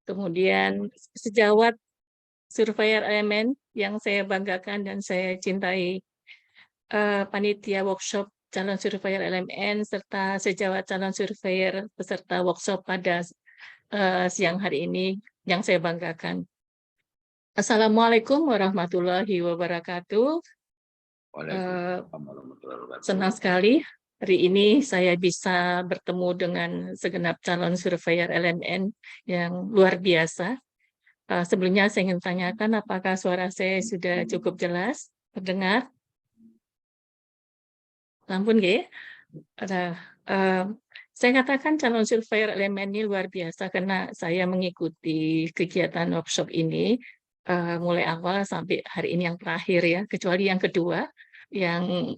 kemudian sejawat surveyor elemen yang saya banggakan dan saya cintai, panitia workshop calon surveyor LMN, serta sejawat calon surveyor peserta workshop pada siang hari ini yang saya banggakan. Assalamualaikum warahmatullahi wabarakatuh. Senang sekali hari ini saya bisa bertemu dengan segenap calon surveyor LMN yang luar biasa. Sebelumnya saya ingin tanyakan apakah suara saya sudah cukup jelas terdengar? Ampun, nggih. Saya katakan calon surveyor elemen ini luar biasa karena saya mengikuti kegiatan workshop ini mulai awal sampai hari ini yang terakhir ya, kecuali yang kedua yang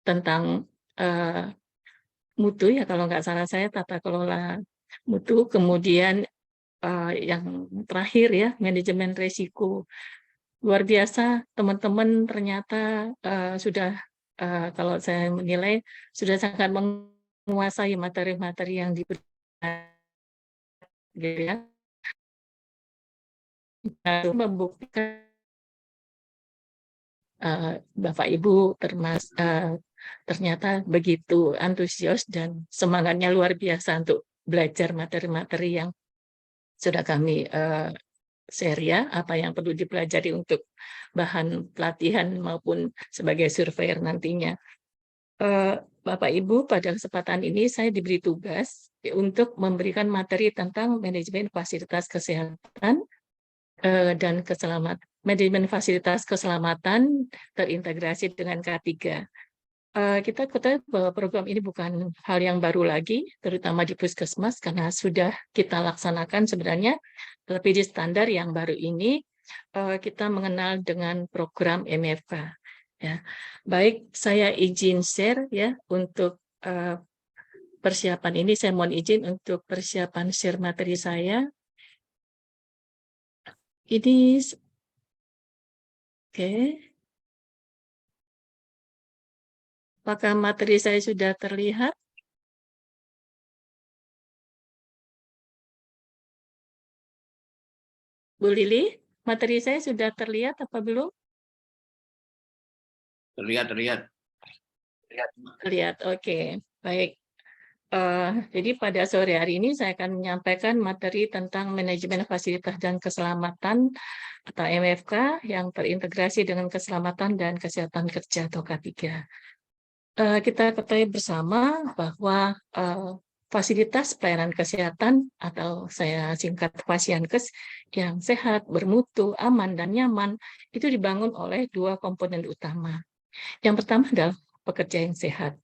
tentang mutu ya kalau nggak salah saya tata kelola mutu, kemudian yang terakhir ya manajemen risiko. Luar biasa teman-teman ternyata sudah kalau saya menilai sudah sangat menguasai materi-materi yang diberikan, gitu ya. Membuktikan Bapak Ibu ternyata begitu antusias dan semangatnya luar biasa untuk belajar materi-materi yang sudah kami share ya, apa yang perlu dipelajari untuk bahan pelatihan maupun sebagai surveyor nantinya. Bapak Ibu, pada kesempatan ini saya diberi tugas untuk memberikan materi tentang manajemen fasilitas kesehatan dan keselamatan. Manajemen fasilitas keselamatan terintegrasi dengan K3. Kita ketahui bahwa program ini bukan hal yang baru lagi, terutama di Puskesmas, karena sudah kita laksanakan sebenarnya, tapi di standar yang baru ini kita mengenal dengan program MFK. Ya, baik, saya izin share ya untuk persiapan ini. Saya mohon izin untuk persiapan share materi saya. Ini, oke. Apakah materi saya sudah terlihat? Bu Lili, materi saya sudah terlihat apa belum? Terlihat. Terlihat, oke. Baik. Jadi pada sore hari ini saya akan menyampaikan materi tentang manajemen fasilitas dan keselamatan atau MFK yang terintegrasi dengan keselamatan dan kesehatan kerja atau K3. Kita ketahui bersama bahwa fasilitas pelayanan kesehatan atau saya singkat Fasyankes yang sehat, bermutu, aman, dan nyaman itu dibangun oleh dua komponen utama. Yang pertama adalah pekerja yang sehat.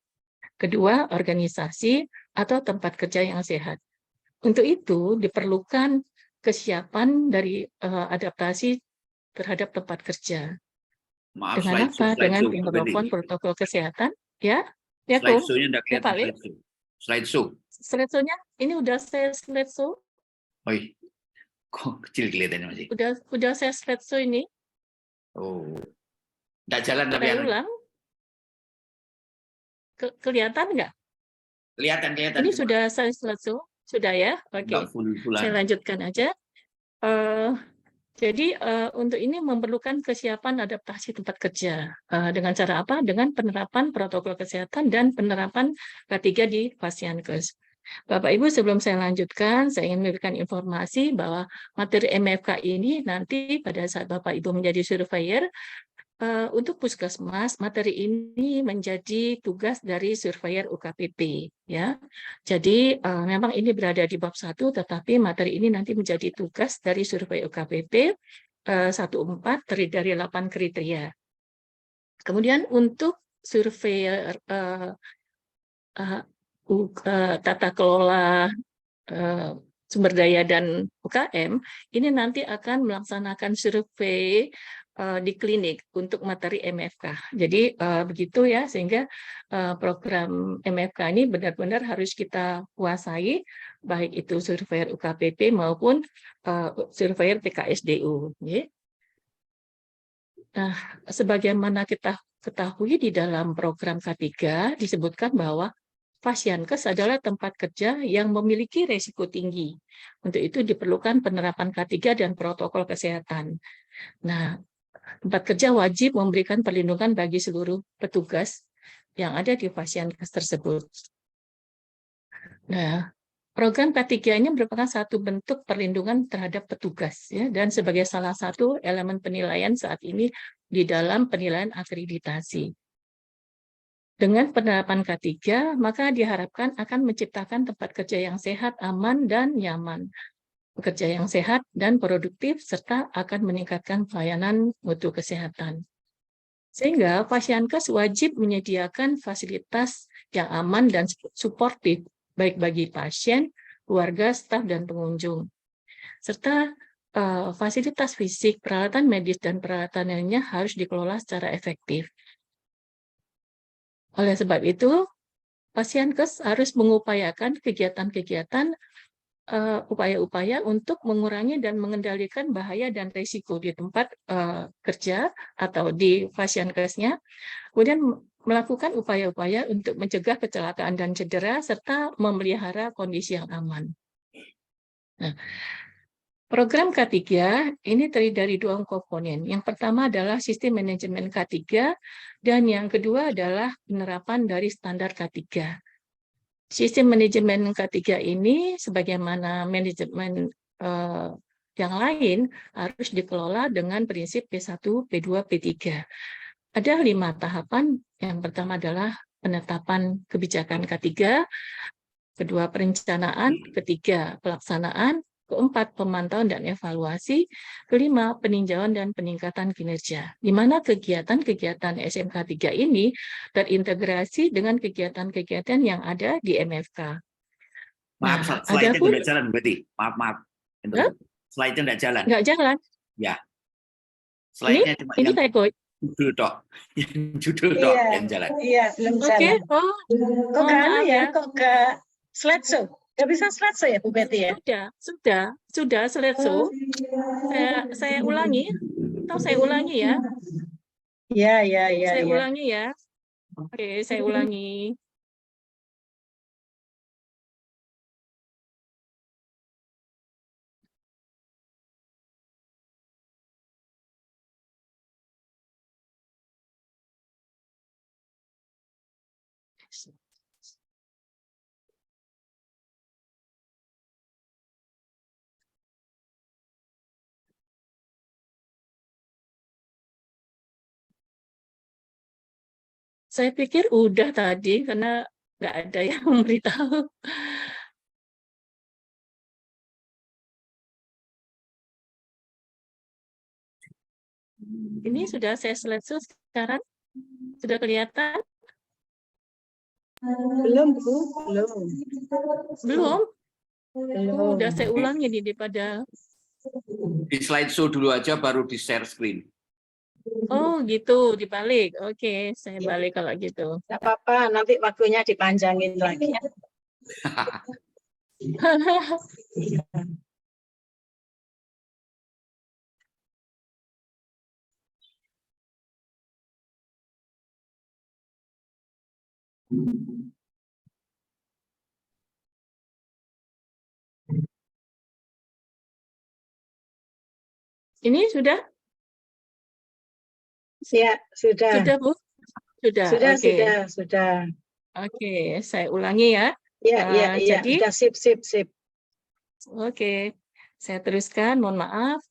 Kedua, organisasi atau tempat kerja yang sehat. Untuk itu diperlukan kesiapan dari adaptasi terhadap tempat kerja. Maaf, Dengan apa? Dengan penerapan protokol kesehatan, ya? Ya, Slide show-nya enggak kelihatan, Pak Lee. Slide show. Slide-show-nya ini udah saya slide show. Oh, kok kecil kelihatannya masih? Udah saya slide show ini. Oh, enggak jalan tapi Saya ulang. Kelihatan nggak? Kelihatan. Ini sudah saya slide show, sudah ya? Oke. Saya lanjutkan aja. Jadi untuk ini memerlukan kesiapan adaptasi tempat kerja. Dengan cara apa? Dengan penerapan protokol kesehatan dan penerapan K3 di Fasyankes. Bapak Ibu, sebelum saya lanjutkan, saya ingin memberikan informasi bahwa materi MFK ini nanti pada saat Bapak Ibu menjadi surveyor, untuk Puskesmas, materi ini menjadi tugas dari surveyor UKPP. Ya. Jadi memang ini berada di bab 1, tetapi materi ini nanti menjadi tugas dari surveyor UKPP 14 terdiri dari 8 kriteria. Kemudian untuk surveyor tata kelola sumber daya dan UKM, ini nanti akan melaksanakan survei di klinik untuk materi MFK. Jadi begitu ya, sehingga program MFK ini benar-benar harus kita kuasai, baik itu surveyor UKPP maupun surveyor PKSDU. Nah, sebagaimana kita ketahui di dalam program K3 disebutkan bahwa Pasienkes adalah tempat kerja yang memiliki resiko tinggi. Untuk itu diperlukan penerapan K3 dan protokol kesehatan. Nah, tempat kerja wajib memberikan perlindungan bagi seluruh petugas yang ada di pasienkes tersebut. Nah, program K3 ini merupakan satu bentuk perlindungan terhadap petugas, ya, dan sebagai salah satu elemen penilaian saat ini di dalam penilaian akreditasi. Dengan penerapan K3, maka diharapkan akan menciptakan tempat kerja yang sehat, aman, dan nyaman. Pekerja yang sehat dan produktif, serta akan meningkatkan pelayanan mutu kesehatan. Sehingga pasienkes wajib menyediakan fasilitas yang aman dan suportif, baik bagi pasien, keluarga, staf, dan pengunjung. Serta fasilitas fisik, peralatan medis, dan peralatan lainnya harus dikelola secara efektif. Oleh sebab itu, pasienkes harus mengupayakan kegiatan-kegiatan, upaya-upaya untuk mengurangi dan mengendalikan bahaya dan risiko di tempat kerja atau di pasienkesnya, kemudian melakukan upaya-upaya untuk mencegah kecelakaan dan cedera, serta memelihara kondisi yang aman. Nah, program K3 ini terdiri dari 2 komponen. Yang pertama adalah sistem manajemen K3, dan yang kedua adalah penerapan dari standar K3. Sistem manajemen K3 ini, sebagaimana manajemen yang lain, harus dikelola dengan prinsip P1, P2, P3. Ada 5 tahapan. Yang pertama adalah penetapan kebijakan K3, kedua perencanaan, ketiga pelaksanaan, keempat pemantauan dan evaluasi, kelima peninjauan dan peningkatan kinerja. Di mana kegiatan-kegiatan SMK 3 ini terintegrasi dengan kegiatan-kegiatan yang ada di MFK. Maaf, Nah, slide-nya adapun tidak jalan berarti. Maaf. Slide-nya tidak jalan. nggak jalan. Ya. Slide-nya cuma Ini yang kayak kok. judul tok. Yang judul tok yang jalan. Iya, belum Oke, jalan. oh, Kok mohon nggak maaf ya? ya. Kok nggak slideshow? Nggak bisa slideshow ya, Bu Betty ya? Sudah slideshow. Saya ulangi, atau saya ulangi ya. Iya. Saya ulangi ya. Oke, saya ulangi. Saya pikir udah tadi, karena nggak ada yang memberitahu. Ini sudah saya slideshow sekarang. Sudah kelihatan? Belum, Bu. Belum? Belum. Udah saya ulangi nih pada. Di slideshow dulu aja, baru di share screen. Oh gitu, dibalik. Oke, saya balik kalau gitu. Nggak apa-apa, nanti waktunya dipanjangin lagi. Ini sudah? Ya, sudah. Sudah, Bu? Sudah, oke. Sudah. Oke, saya ulangi ya. Iya. Jadi, Sudah sip. oke, saya teruskan, mohon maaf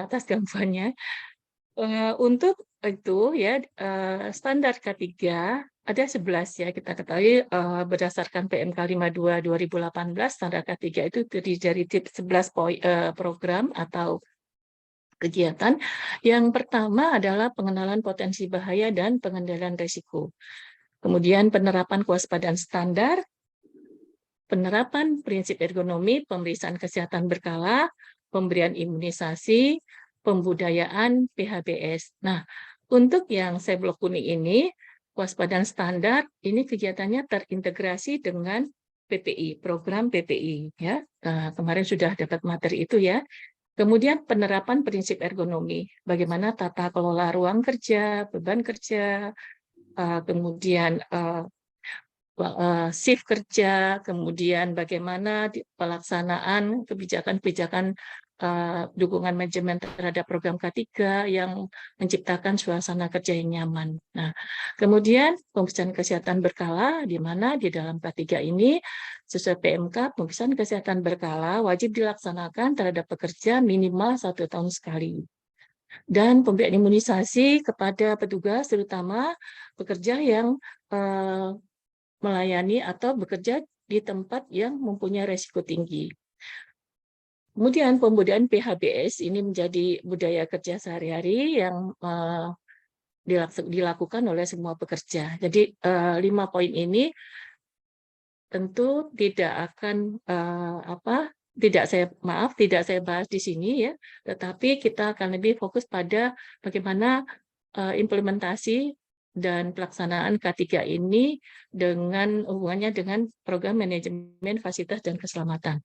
atas gangguannya. Untuk itu ya, standar K3 ada 11 ya, kita ketahui berdasarkan PMK 52 2018, standar K3 itu terdiri dari 11 program atau kegiatan. Yang pertama adalah pengenalan potensi bahaya dan pengendalian risiko. Kemudian penerapan kewaspadaan standar, penerapan prinsip ergonomi, pemeriksaan kesehatan berkala, pemberian imunisasi, pembudayaan PHBS. Nah, untuk yang saya blok kuning ini, kewaspadaan standar, ini kegiatannya terintegrasi dengan PPI, program PPI. Ya, kemarin sudah dapat materi itu ya. Kemudian penerapan prinsip ergonomi, bagaimana tata kelola ruang kerja, beban kerja, kemudian shift kerja, kemudian bagaimana pelaksanaan kebijakan-kebijakan dukungan manajemen terhadap program K3 yang menciptakan suasana kerja yang nyaman. Nah, kemudian pemeriksaan kesehatan berkala, di mana di dalam K3 ini sesuai PMK, pemeriksaan kesehatan berkala wajib dilaksanakan terhadap pekerja minimal 1 tahun sekali. Dan pemberian imunisasi kepada petugas, terutama pekerja yang melayani atau bekerja di tempat yang mempunyai resiko tinggi. Kemudian pembudayaan PHBS ini menjadi budaya kerja sehari-hari yang dilakukan oleh semua pekerja. Jadi 5 poin ini tentu tidak akan tidak saya bahas di sini ya, tetapi kita akan lebih fokus pada bagaimana implementasi dan pelaksanaan K3 ini dengan hubungannya dengan program manajemen fasilitas dan keselamatan.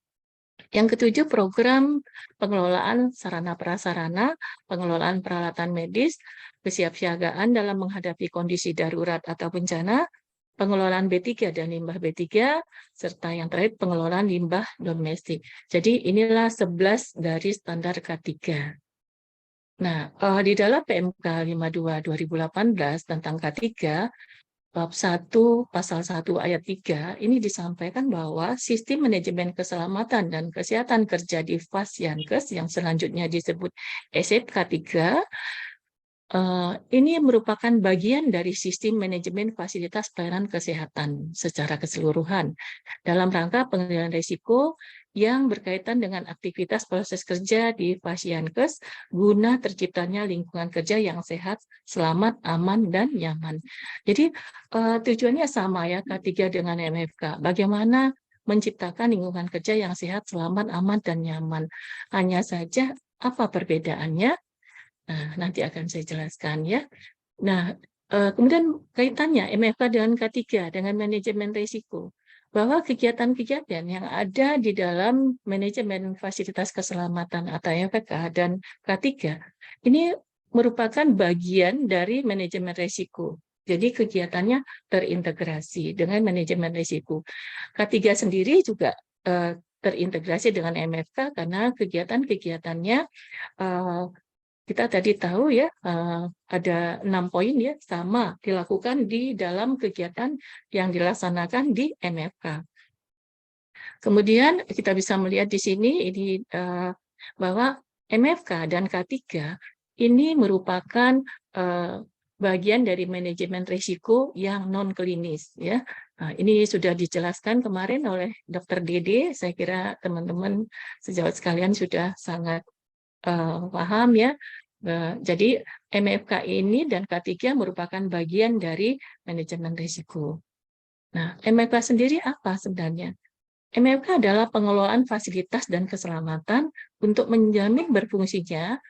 Yang ketujuh, program pengelolaan sarana prasarana, pengelolaan peralatan medis, kesiapsiagaan dalam menghadapi kondisi darurat atau bencana, pengelolaan B3 dan limbah B3, serta yang terakhir pengelolaan limbah domestik. Jadi inilah 11 dari standar K3. Nah, di dalam PMK 52 2018 tentang K3, Bab 1, Pasal 1 Ayat 3, ini disampaikan bahwa sistem manajemen keselamatan dan kesehatan kerja di Fasyankes yang selanjutnya disebut SFK3, ini merupakan bagian dari sistem manajemen fasilitas pelayanan kesehatan secara keseluruhan dalam rangka pengendalian risiko yang berkaitan dengan aktivitas proses kerja di Fasyankes guna terciptanya lingkungan kerja yang sehat, selamat, aman, dan nyaman. Jadi tujuannya sama ya K3 dengan MFK. Bagaimana menciptakan lingkungan kerja yang sehat, selamat, aman, dan nyaman. Hanya saja apa perbedaannya? Nah, nanti akan saya jelaskan ya. Nah, kemudian kaitannya MFK dengan K3 dengan manajemen risiko. Bahwa kegiatan-kegiatan yang ada di dalam manajemen fasilitas keselamatan atau MFK dan K3 ini merupakan bagian dari manajemen risiko. Jadi kegiatannya terintegrasi dengan manajemen risiko. K3 sendiri juga terintegrasi dengan MFK karena kegiatan-kegiatannya kita tadi tahu ya ada 6 poin ya sama dilakukan di dalam kegiatan yang dilaksanakan di MFK. Kemudian kita bisa melihat di sini ini bahwa MFK dan K3 ini merupakan bagian dari manajemen risiko yang non klinis ya. Nah, ini sudah dijelaskan kemarin oleh Dr. Dede. Saya kira teman-teman sejawat sekalian sudah sangat paham ya. Jadi MFK ini dan K3 merupakan bagian dari manajemen risiko. Nah, MFK sendiri apa sebenarnya? MFK adalah pengelolaan fasilitas dan keselamatan untuk menjamin berfungsinya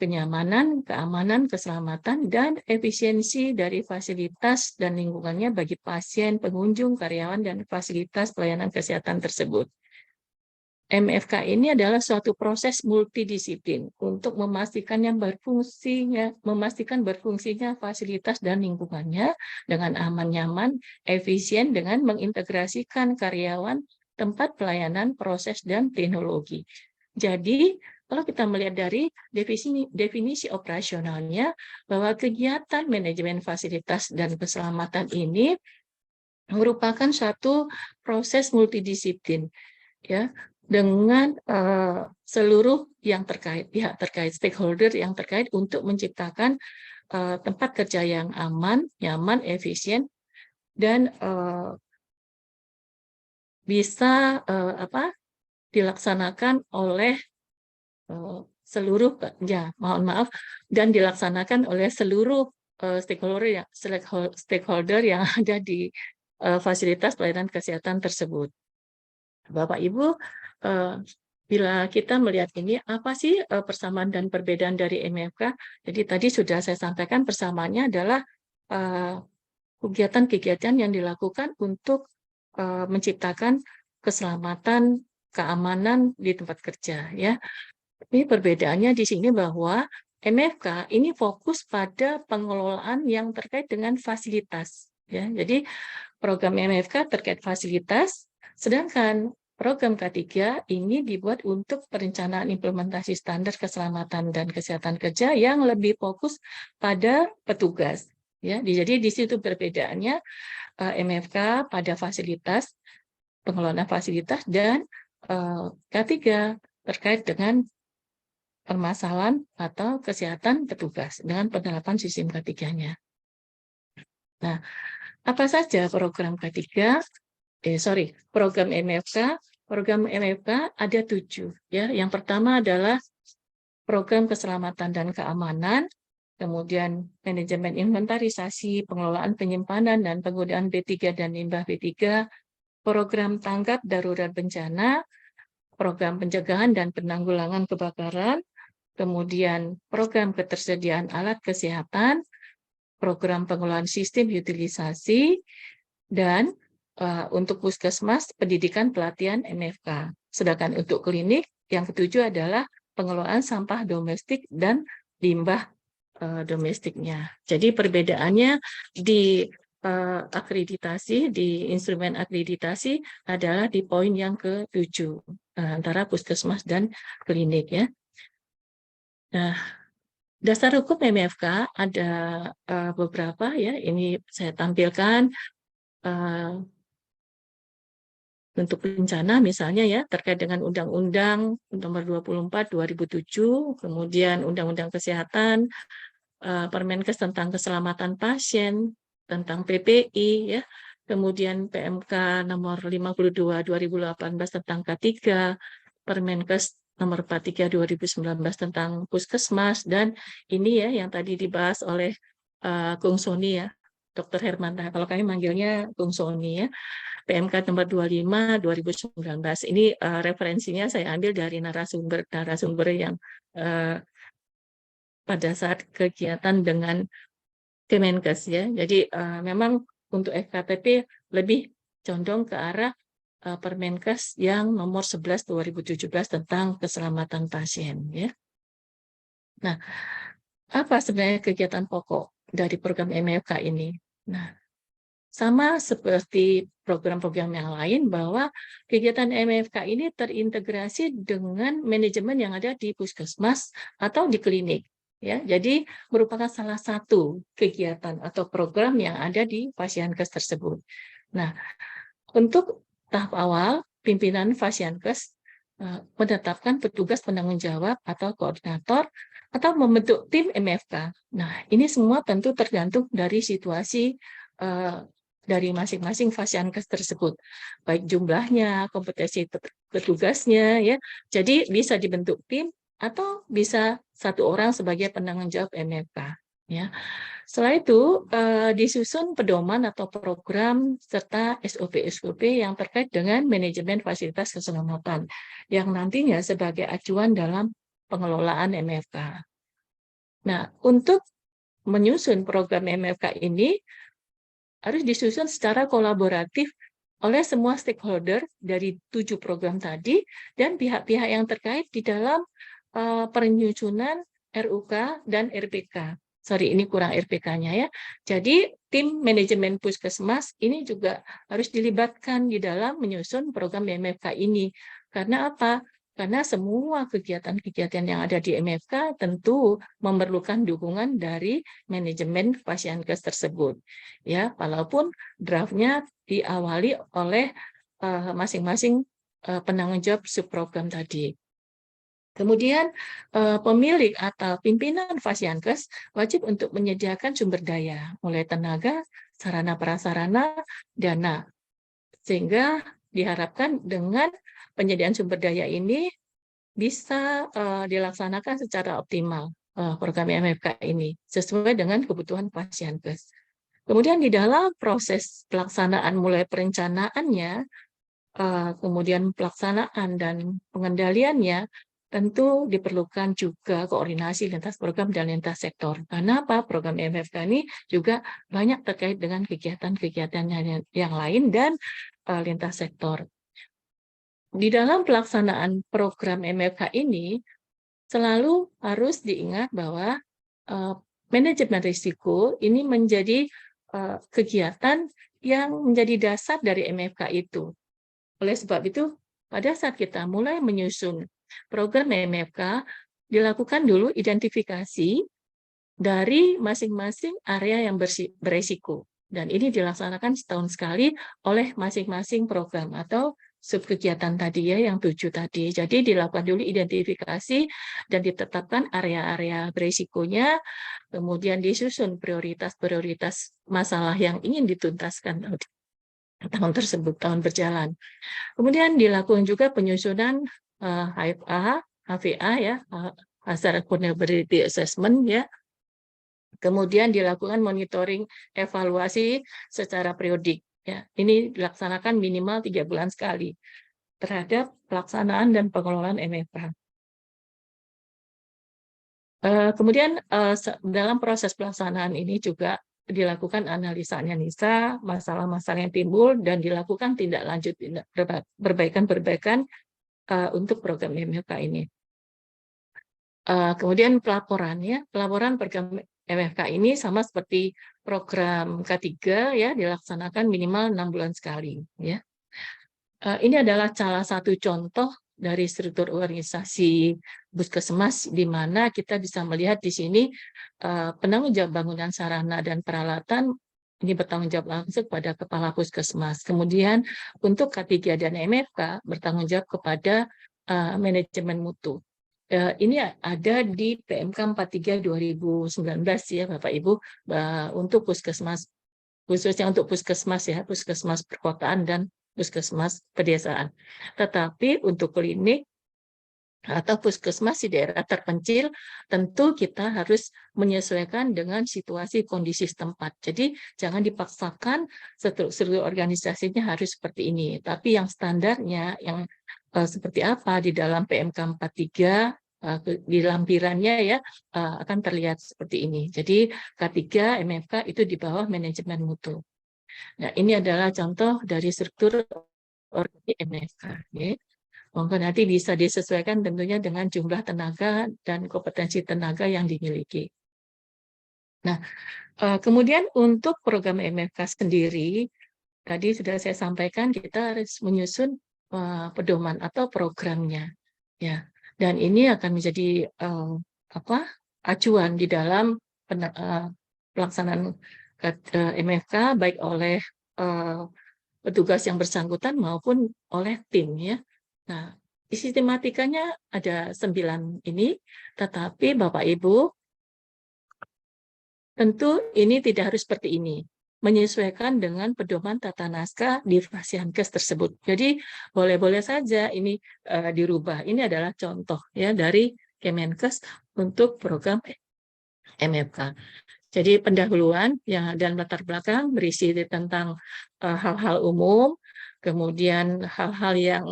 kenyamanan, keamanan, keselamatan, dan efisiensi dari fasilitas dan lingkungannya bagi pasien, pengunjung, karyawan, dan fasilitas pelayanan kesehatan tersebut. MFK ini adalah suatu proses multidisiplin untuk memastikan berfungsinya fasilitas dan lingkungannya dengan aman, nyaman, efisien dengan mengintegrasikan karyawan, tempat pelayanan, proses, dan teknologi. Jadi, kalau kita melihat dari definisi operasionalnya, bahwa kegiatan manajemen fasilitas dan keselamatan ini merupakan suatu proses multidisiplin, ya, dengan seluruh yang terkait, pihak terkait, stakeholder yang terkait untuk menciptakan tempat kerja yang aman, nyaman, efisien, dan bisa dilaksanakan oleh seluruh, ya mohon maaf, dan dilaksanakan oleh seluruh stakeholder yang ada di fasilitas pelayanan kesehatan tersebut. Bapak Ibu, bila kita melihat ini, apa sih persamaan dan perbedaan dari MFK? Jadi tadi sudah saya sampaikan persamaannya adalah kegiatan-kegiatan yang dilakukan untuk menciptakan keselamatan, keamanan di tempat kerja. Ya, ini perbedaannya di sini bahwa MFK ini fokus pada pengelolaan yang terkait dengan fasilitas. Ya, jadi program MFK terkait fasilitas, sedangkan program K3 ini dibuat untuk perencanaan implementasi standar keselamatan dan kesehatan kerja yang lebih fokus pada petugas. Ya, jadi di situ perbedaannya MFK pada fasilitas, pengelolaan fasilitas, dan K3 terkait dengan permasalahan atau kesehatan petugas dengan penerapan sistem K3-nya. Nah, apa saja program K3? Program MFK. Program MFK ada 7. Ya. Yang pertama adalah program keselamatan dan keamanan, kemudian manajemen inventarisasi, pengelolaan penyimpanan dan penggunaan B3 dan limbah B3, program tanggap darurat bencana, program pencegahan dan penanggulangan kebakaran, kemudian program ketersediaan alat kesehatan, program pengelolaan sistem utilisasi, dan untuk puskesmas, pendidikan pelatihan MFK. Sedangkan untuk klinik, yang ketujuh adalah pengelolaan sampah domestik dan limbah domestiknya. Jadi perbedaannya di akreditasi, di instrumen akreditasi adalah di poin yang ke-7 antara puskesmas dan klinik, ya. Nah, dasar hukum MFK ada beberapa, ya. Ini saya tampilkan untuk bencana misalnya, ya, terkait dengan Undang-Undang Nomor 24 2007, kemudian Undang-Undang Kesehatan, Permenkes tentang keselamatan pasien, tentang PPI, ya, kemudian PMK Nomor 52 2018 tentang K3, Permenkes Nomor 43 2019 tentang Puskesmas, dan ini, ya, yang tadi dibahas oleh Kung Sony, ya, Dr. Hermanta, kalau kami manggilnya Kung Sony, ya, PMK nomor 25 2019. Ini referensinya saya ambil dari narasumber yang pada saat kegiatan dengan Kemenkes, ya. Jadi memang untuk FKTP lebih condong ke arah Permenkes yang nomor 11 2017 tentang keselamatan pasien, ya. Nah, apa sebenarnya kegiatan pokok dari program MFK ini? Nah, sama seperti program-program yang lain, bahwa kegiatan MFK ini terintegrasi dengan manajemen yang ada di puskesmas atau di klinik. Ya, jadi merupakan salah satu kegiatan atau program yang ada di Fasyankes tersebut. Nah, untuk tahap awal, pimpinan Fasyankes menetapkan petugas penanggung jawab atau koordinator atau membentuk tim MFK. Nah, ini semua tentu tergantung dari situasi dari masing-masing Fasyankes tersebut, baik jumlahnya, kompetensi petugasnya, ya. Jadi bisa dibentuk tim atau bisa satu orang sebagai penanggung jawab MFK, ya. Setelah itu disusun pedoman atau program serta SOP-SOP yang terkait dengan manajemen fasilitas keselamatan yang nantinya sebagai acuan dalam pengelolaan MFK. Nah, untuk menyusun program MFK ini harus disusun secara kolaboratif oleh semua stakeholder dari 7 program tadi dan pihak-pihak yang terkait di dalam penyusunan RUK dan RPK. Sorry, ini kurang RPK-nya, ya. Jadi tim manajemen puskesmas ini juga harus dilibatkan di dalam menyusun program MFK ini. Karena apa? Karena semua kegiatan-kegiatan yang ada di MFK tentu memerlukan dukungan dari manajemen Fasyankes tersebut. Ya, walaupun draftnya diawali oleh masing-masing penanggung jawab subprogram tadi. Kemudian pemilik atau pimpinan Fasyankes wajib untuk menyediakan sumber daya, mulai tenaga, sarana prasarana, dana. Sehingga diharapkan dengan penyediaan sumber daya ini bisa dilaksanakan secara optimal program MFK ini sesuai dengan kebutuhan Fasyankes. Kemudian di dalam proses pelaksanaan mulai perencanaannya, kemudian pelaksanaan dan pengendaliannya, tentu diperlukan juga koordinasi lintas program dan lintas sektor. Karena apa? Program MFK ini juga banyak terkait dengan kegiatan-kegiatan yang lain dan lintas sektor. Di dalam pelaksanaan program MFK ini, selalu harus diingat bahwa manajemen risiko ini menjadi kegiatan yang menjadi dasar dari MFK itu. Oleh sebab itu, pada saat kita mulai menyusun program MFK, dilakukan dulu identifikasi dari masing-masing area yang beresiko. Dan ini dilaksanakan setahun sekali oleh masing-masing program atau subkegiatan tadi ya, yang 7 tadi. Jadi dilakukan dulu identifikasi dan ditetapkan area-area beresikonya, kemudian disusun prioritas-prioritas masalah yang ingin dituntaskan tahun tersebut, tahun berjalan. Kemudian dilakukan juga penyusunan HFA, HVA ya, Hazard Vulnerability Assessment ya. Kemudian dilakukan monitoring evaluasi secara periodik. Ya, ini dilaksanakan minimal 3 bulan sekali terhadap pelaksanaan dan pengelolaan MFK. Kemudian dalam proses pelaksanaan ini juga dilakukan analisa masalah-masalah yang timbul dan dilakukan tindak lanjut perbaikan-perbaikan untuk program MFK ini. Kemudian pelaporan program MFK ini sama seperti program K3 ya, dilaksanakan minimal 6 bulan sekali ya. Ini adalah salah satu contoh dari struktur organisasi Puskesmas di mana kita bisa melihat di sini penanggung jawab bangunan sarana dan peralatan ini bertanggung jawab langsung pada kepala Puskesmas. Kemudian untuk K3 dan MFK bertanggung jawab kepada manajemen mutu. Ini ada di PMK 43 2019 ya Bapak Ibu, untuk Puskesmas, khususnya untuk Puskesmas ya, Puskesmas perkotaan dan Puskesmas pedesaan. Tetapi untuk klinik atau puskesmas di daerah terpencil, tentu kita harus menyesuaikan dengan situasi kondisi setempat. Jadi jangan dipaksakan struktur organisasinya harus seperti ini. Tapi yang standarnya, yang seperti apa di dalam PMK 43, di lampirannya ya akan terlihat seperti ini. Jadi K3 MFK itu di bawah manajemen mutu. Nah, ini adalah contoh dari struktur organisasi MFK. Ya. Mungkin nanti bisa disesuaikan tentunya dengan jumlah tenaga dan kompetensi tenaga yang dimiliki. Nah, kemudian untuk program MFK sendiri, tadi sudah saya sampaikan kita harus menyusun pedoman atau programnya, ya. Dan ini akan menjadi acuan di dalam pelaksanaan MFK baik oleh petugas yang bersangkutan maupun oleh tim ya. Nah, sistematikanya ada 9 ini, tetapi Bapak Ibu tentu ini tidak harus seperti ini, menyesuaikan dengan pedoman tata naskah di Fasiankes tersebut. Jadi boleh-boleh saja ini dirubah. Ini adalah contoh ya dari Kemenkes untuk program MFK. Jadi pendahuluan ya, dan latar belakang berisi tentang hal-hal umum, kemudian hal-hal yang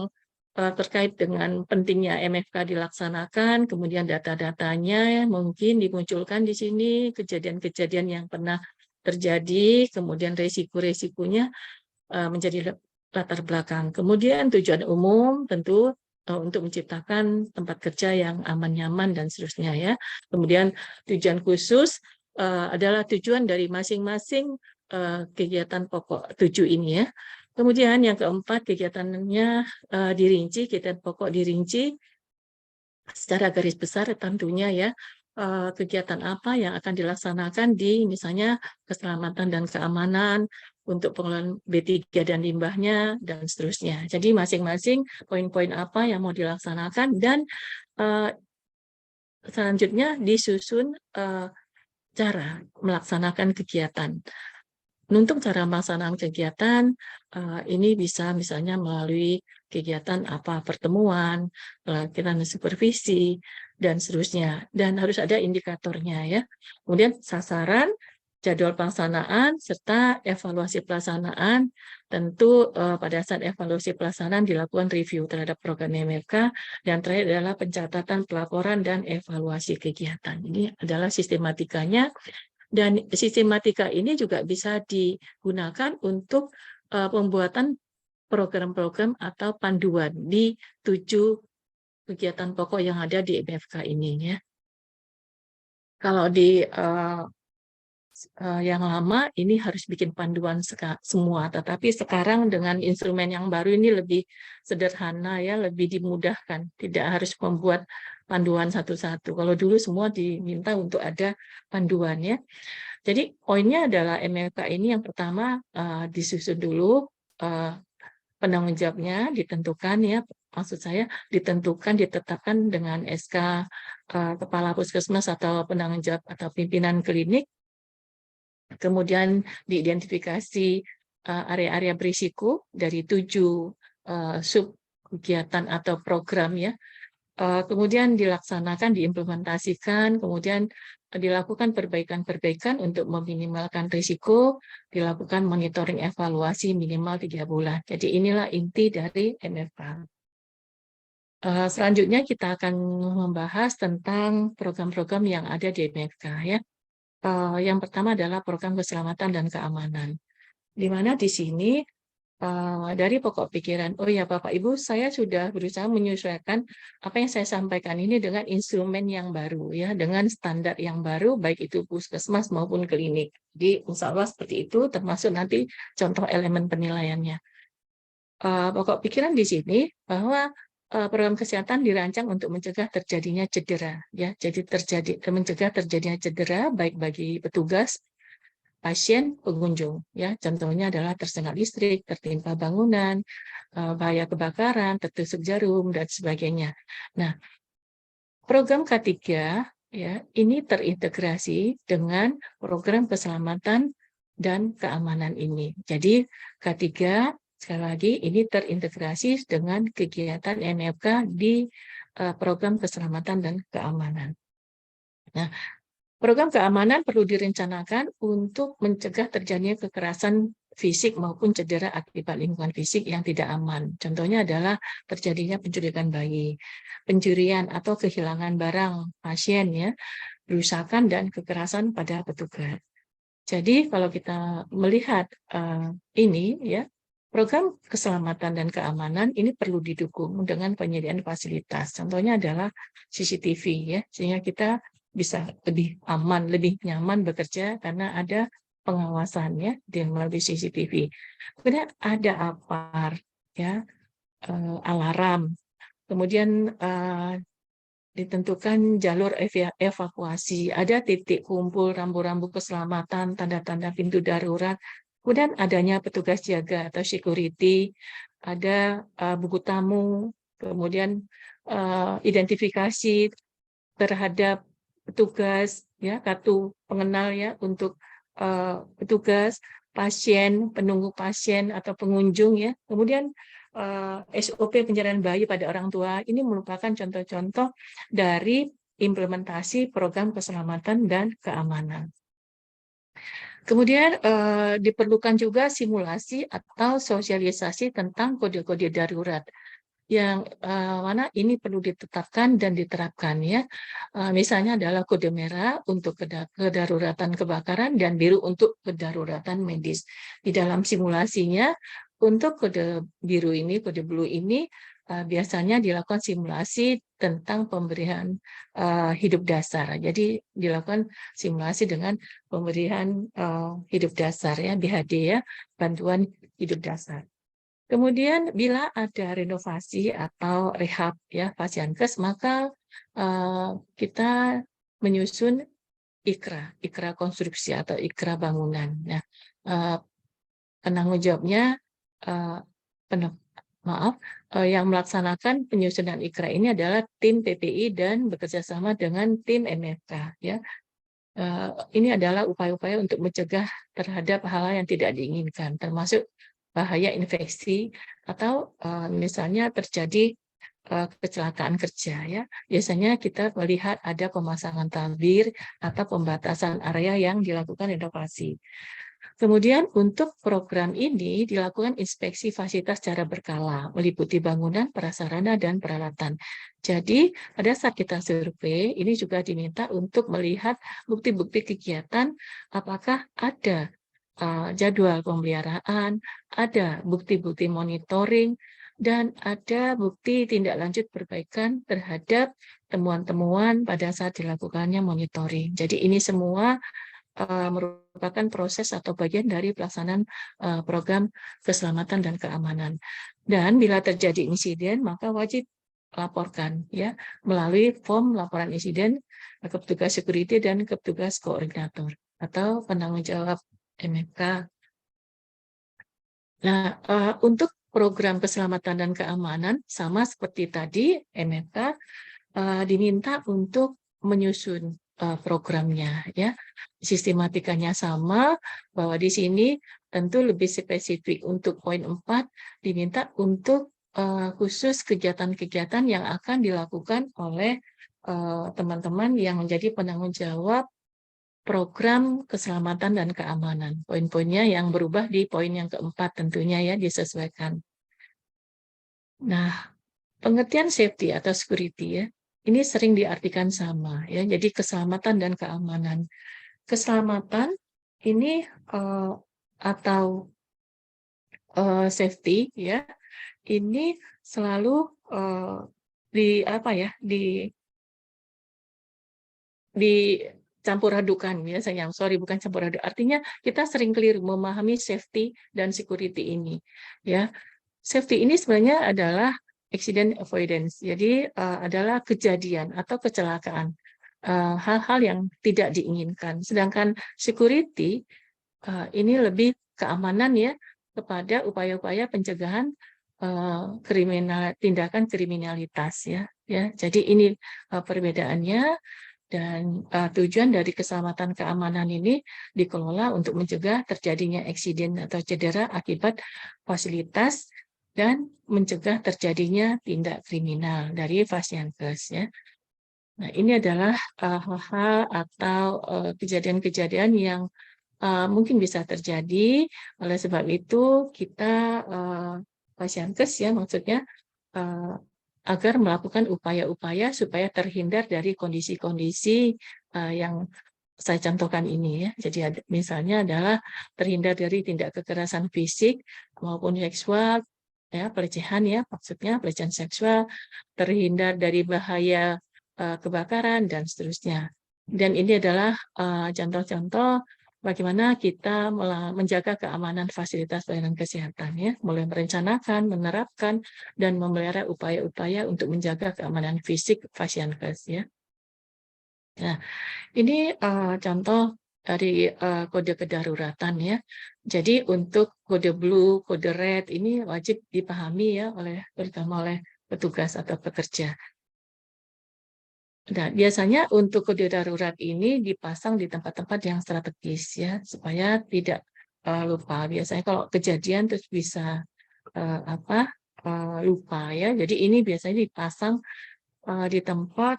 terkait dengan pentingnya MFK dilaksanakan, kemudian data-datanya mungkin dimunculkan di sini, kejadian-kejadian yang pernah terjadi, kemudian resiko-resikonya menjadi latar belakang. Kemudian tujuan umum tentu untuk menciptakan tempat kerja yang aman, nyaman, dan seterusnya ya. Kemudian tujuan khusus adalah tujuan dari masing-masing kegiatan pokok 7 ini ya. Kemudian yang keempat kegiatannya dirinci, kegiatan pokok dirinci secara garis besar tentunya ya, kegiatan apa yang akan dilaksanakan di misalnya keselamatan dan keamanan untuk pengelolaan B3 dan limbahnya dan seterusnya. Jadi masing-masing poin-poin apa yang mau dilaksanakan dan selanjutnya disusun cara melaksanakan kegiatan. Untuk cara melaksanakan kegiatan, ini bisa misalnya melalui kegiatan pertemuan, kegiatan supervisi, dan seterusnya. Dan harus ada indikatornya ya. Kemudian sasaran, jadwal pelaksanaan, serta evaluasi pelaksanaan. Tentu pada saat evaluasi pelaksanaan dilakukan review terhadap program MFK, dan terakhir adalah pencatatan pelaporan dan evaluasi kegiatan. Ini adalah sistematikanya. Dan sistematika ini juga bisa digunakan untuk pembuatan program-program atau panduan di 7 kegiatan pokok yang ada di MFK ini ya. Kalau di yang lama ini harus bikin panduan semua, tetapi sekarang dengan instrumen yang baru ini lebih sederhana ya, lebih dimudahkan, tidak harus membuat panduan satu-satu. Kalau dulu semua diminta untuk ada panduannya. Jadi poinnya adalah MFK ini yang pertama disusun dulu, penanggung jawabnya ditentukan ya, maksud saya ditentukan, ditetapkan dengan SK Kepala Puskesmas atau penanggung jawab atau pimpinan klinik, kemudian diidentifikasi area-area berisiko dari 7 sub kegiatan atau program ya, kemudian dilaksanakan, diimplementasikan, kemudian dilakukan perbaikan-perbaikan untuk meminimalkan risiko, dilakukan monitoring evaluasi minimal 3 bulan. Jadi inilah inti dari MFK. Selanjutnya kita akan membahas tentang program-program yang ada di MFK ya. Yang pertama adalah program keselamatan dan keamanan, di mana di sini dari pokok pikiran, oh ya Bapak Ibu, saya sudah berusaha menyesuaikan apa yang saya sampaikan ini dengan instrumen yang baru ya, dengan standar yang baru, baik itu puskesmas maupun klinik. Jadi insya Allah seperti itu, termasuk nanti contoh elemen penilaiannya. Pokok pikiran di sini bahwa program kesehatan dirancang untuk mencegah terjadinya cedera ya, jadi mencegah terjadinya cedera baik bagi petugas, pasien, pengunjung ya, contohnya adalah tersengat listrik, tertimpa bangunan, bahaya kebakaran, tertusuk jarum dan sebagainya. Nah, program K3 ya ini terintegrasi dengan program keselamatan dan keamanan ini. Jadi K3 sekali lagi ini terintegrasi dengan kegiatan MFK di program keselamatan dan keamanan. Nah, program keamanan perlu direncanakan untuk mencegah terjadinya kekerasan fisik maupun cedera akibat lingkungan fisik yang tidak aman. Contohnya adalah terjadinya penculikan bayi, pencurian atau kehilangan barang pasien ya, perusakan dan kekerasan pada petugas. Jadi kalau kita melihat ini ya, program keselamatan dan keamanan ini perlu didukung dengan penyediaan fasilitas. Contohnya adalah CCTV ya, sehingga kita bisa lebih aman, lebih nyaman bekerja karena ada pengawasannya melalui CCTV. Kemudian ada APAR ya, alarm. Kemudian ditentukan jalur evakuasi, ada titik kumpul rambu-rambu keselamatan, tanda-tanda pintu darurat, kemudian adanya petugas jaga atau security, ada buku tamu, kemudian identifikasi terhadap petugas, ya kartu pengenal ya untuk petugas, pasien, penunggu pasien atau pengunjung ya, kemudian SOP pencarian bayi pada orang tua ini merupakan contoh-contoh dari implementasi program keselamatan dan keamanan. Kemudian diperlukan juga simulasi atau sosialisasi tentang kode-kode darurat yang mana ini perlu ditetapkan dan diterapkan ya. Misalnya adalah kode merah untuk kedaruratan kebakaran dan biru untuk kedaruratan medis. Di dalam simulasinya untuk kode biru ini, kode blue ini biasanya dilakukan simulasi tentang pemberian hidup dasar. Jadi dilakukan simulasi dengan pemberian hidup dasar ya, BHD ya, bantuan hidup dasar. Kemudian bila ada renovasi atau rehab ya Pasienkes, maka kita menyusun IKRA konstruksi atau IKRA bangunan. Nah, penanggung jawabnya yang melaksanakan penyusunan IKRA ini adalah tim PPI dan bekerja sama dengan tim MFK ya. Ini adalah upaya-upaya untuk mencegah terhadap hal-hal yang tidak diinginkan, termasuk bahaya infeksi atau misalnya terjadi kecelakaan kerja ya. Biasanya kita melihat ada pemasangan tabir atau pembatasan area yang dilakukan renovasi. Kemudian untuk program ini dilakukan inspeksi fasilitas secara berkala, meliputi bangunan, prasarana, dan peralatan. Jadi pada saat kita survei, ini juga diminta untuk melihat bukti-bukti kegiatan, apakah ada jadwal pemeliharaan, ada bukti-bukti monitoring, dan ada bukti tindak lanjut perbaikan terhadap temuan-temuan pada saat dilakukannya monitoring. Jadi ini semua merupakan proses atau bagian dari pelaksanaan program keselamatan dan keamanan. Dan bila terjadi insiden, maka wajib laporkan ya melalui form laporan insiden ke petugas security dan ke petugas koordinator atau penanggung jawab MFK. Nah, untuk program keselamatan dan keamanan sama seperti tadi, MFK diminta untuk menyusun programnya ya. Sistematikanya sama, bahwa di sini tentu lebih spesifik untuk poin 4 diminta untuk khusus kegiatan-kegiatan yang akan dilakukan oleh teman-teman yang menjadi penanggung jawab program keselamatan dan keamanan. Poin-poinnya yang berubah di poin yang keempat tentunya ya disesuaikan. Nah, pengertian safety atau security ya, ini sering diartikan sama ya. Jadi keselamatan dan keamanan. Keselamatan ini atau safety ya, ini selalu dicampur adukan ya sayang, sorry bukan campur aduk. Artinya kita sering keliru memahami safety dan security ini ya. Safety ini sebenarnya adalah accident avoidance. Jadi adalah kejadian atau kecelakaan, hal-hal yang tidak diinginkan. Sedangkan security ini lebih keamanan ya kepada upaya-upaya pencegahan tindakan kriminalitas ya. Jadi ini perbedaannya. Dan tujuan dari keselamatan keamanan ini dikelola untuk mencegah terjadinya eksiden atau cedera akibat fasilitas dan mencegah terjadinya tindak kriminal dari Fasiankes ya. Nah, ini adalah hal-hal atau kejadian-kejadian yang mungkin bisa terjadi. Oleh sebab itu kita Fasiankes ya maksudnya agar melakukan upaya-upaya supaya terhindar dari kondisi-kondisi yang saya contohkan ini ya. Jadi misalnya adalah terhindar dari tindak kekerasan fisik maupun seksual ya, pelecehan ya, maksudnya pelecehan seksual, terhindar dari bahaya kebakaran dan seterusnya. Dan ini adalah contoh-contoh bagaimana kita menjaga keamanan fasilitas pelayanan kesehatan ya, mulai merencanakan, menerapkan dan memelihara upaya-upaya untuk menjaga keamanan fisik Fasiankes ya. Nah, ini contoh dari kode kedaruratan ya. Jadi untuk kode blue, kode red ini wajib dipahami ya terutama oleh petugas atau pekerja. Nah, biasanya untuk kode darurat ini dipasang di tempat-tempat yang strategis ya, supaya tidak lupa. Biasanya kalau kejadian terus bisa lupa ya. Jadi ini biasanya dipasang di tempat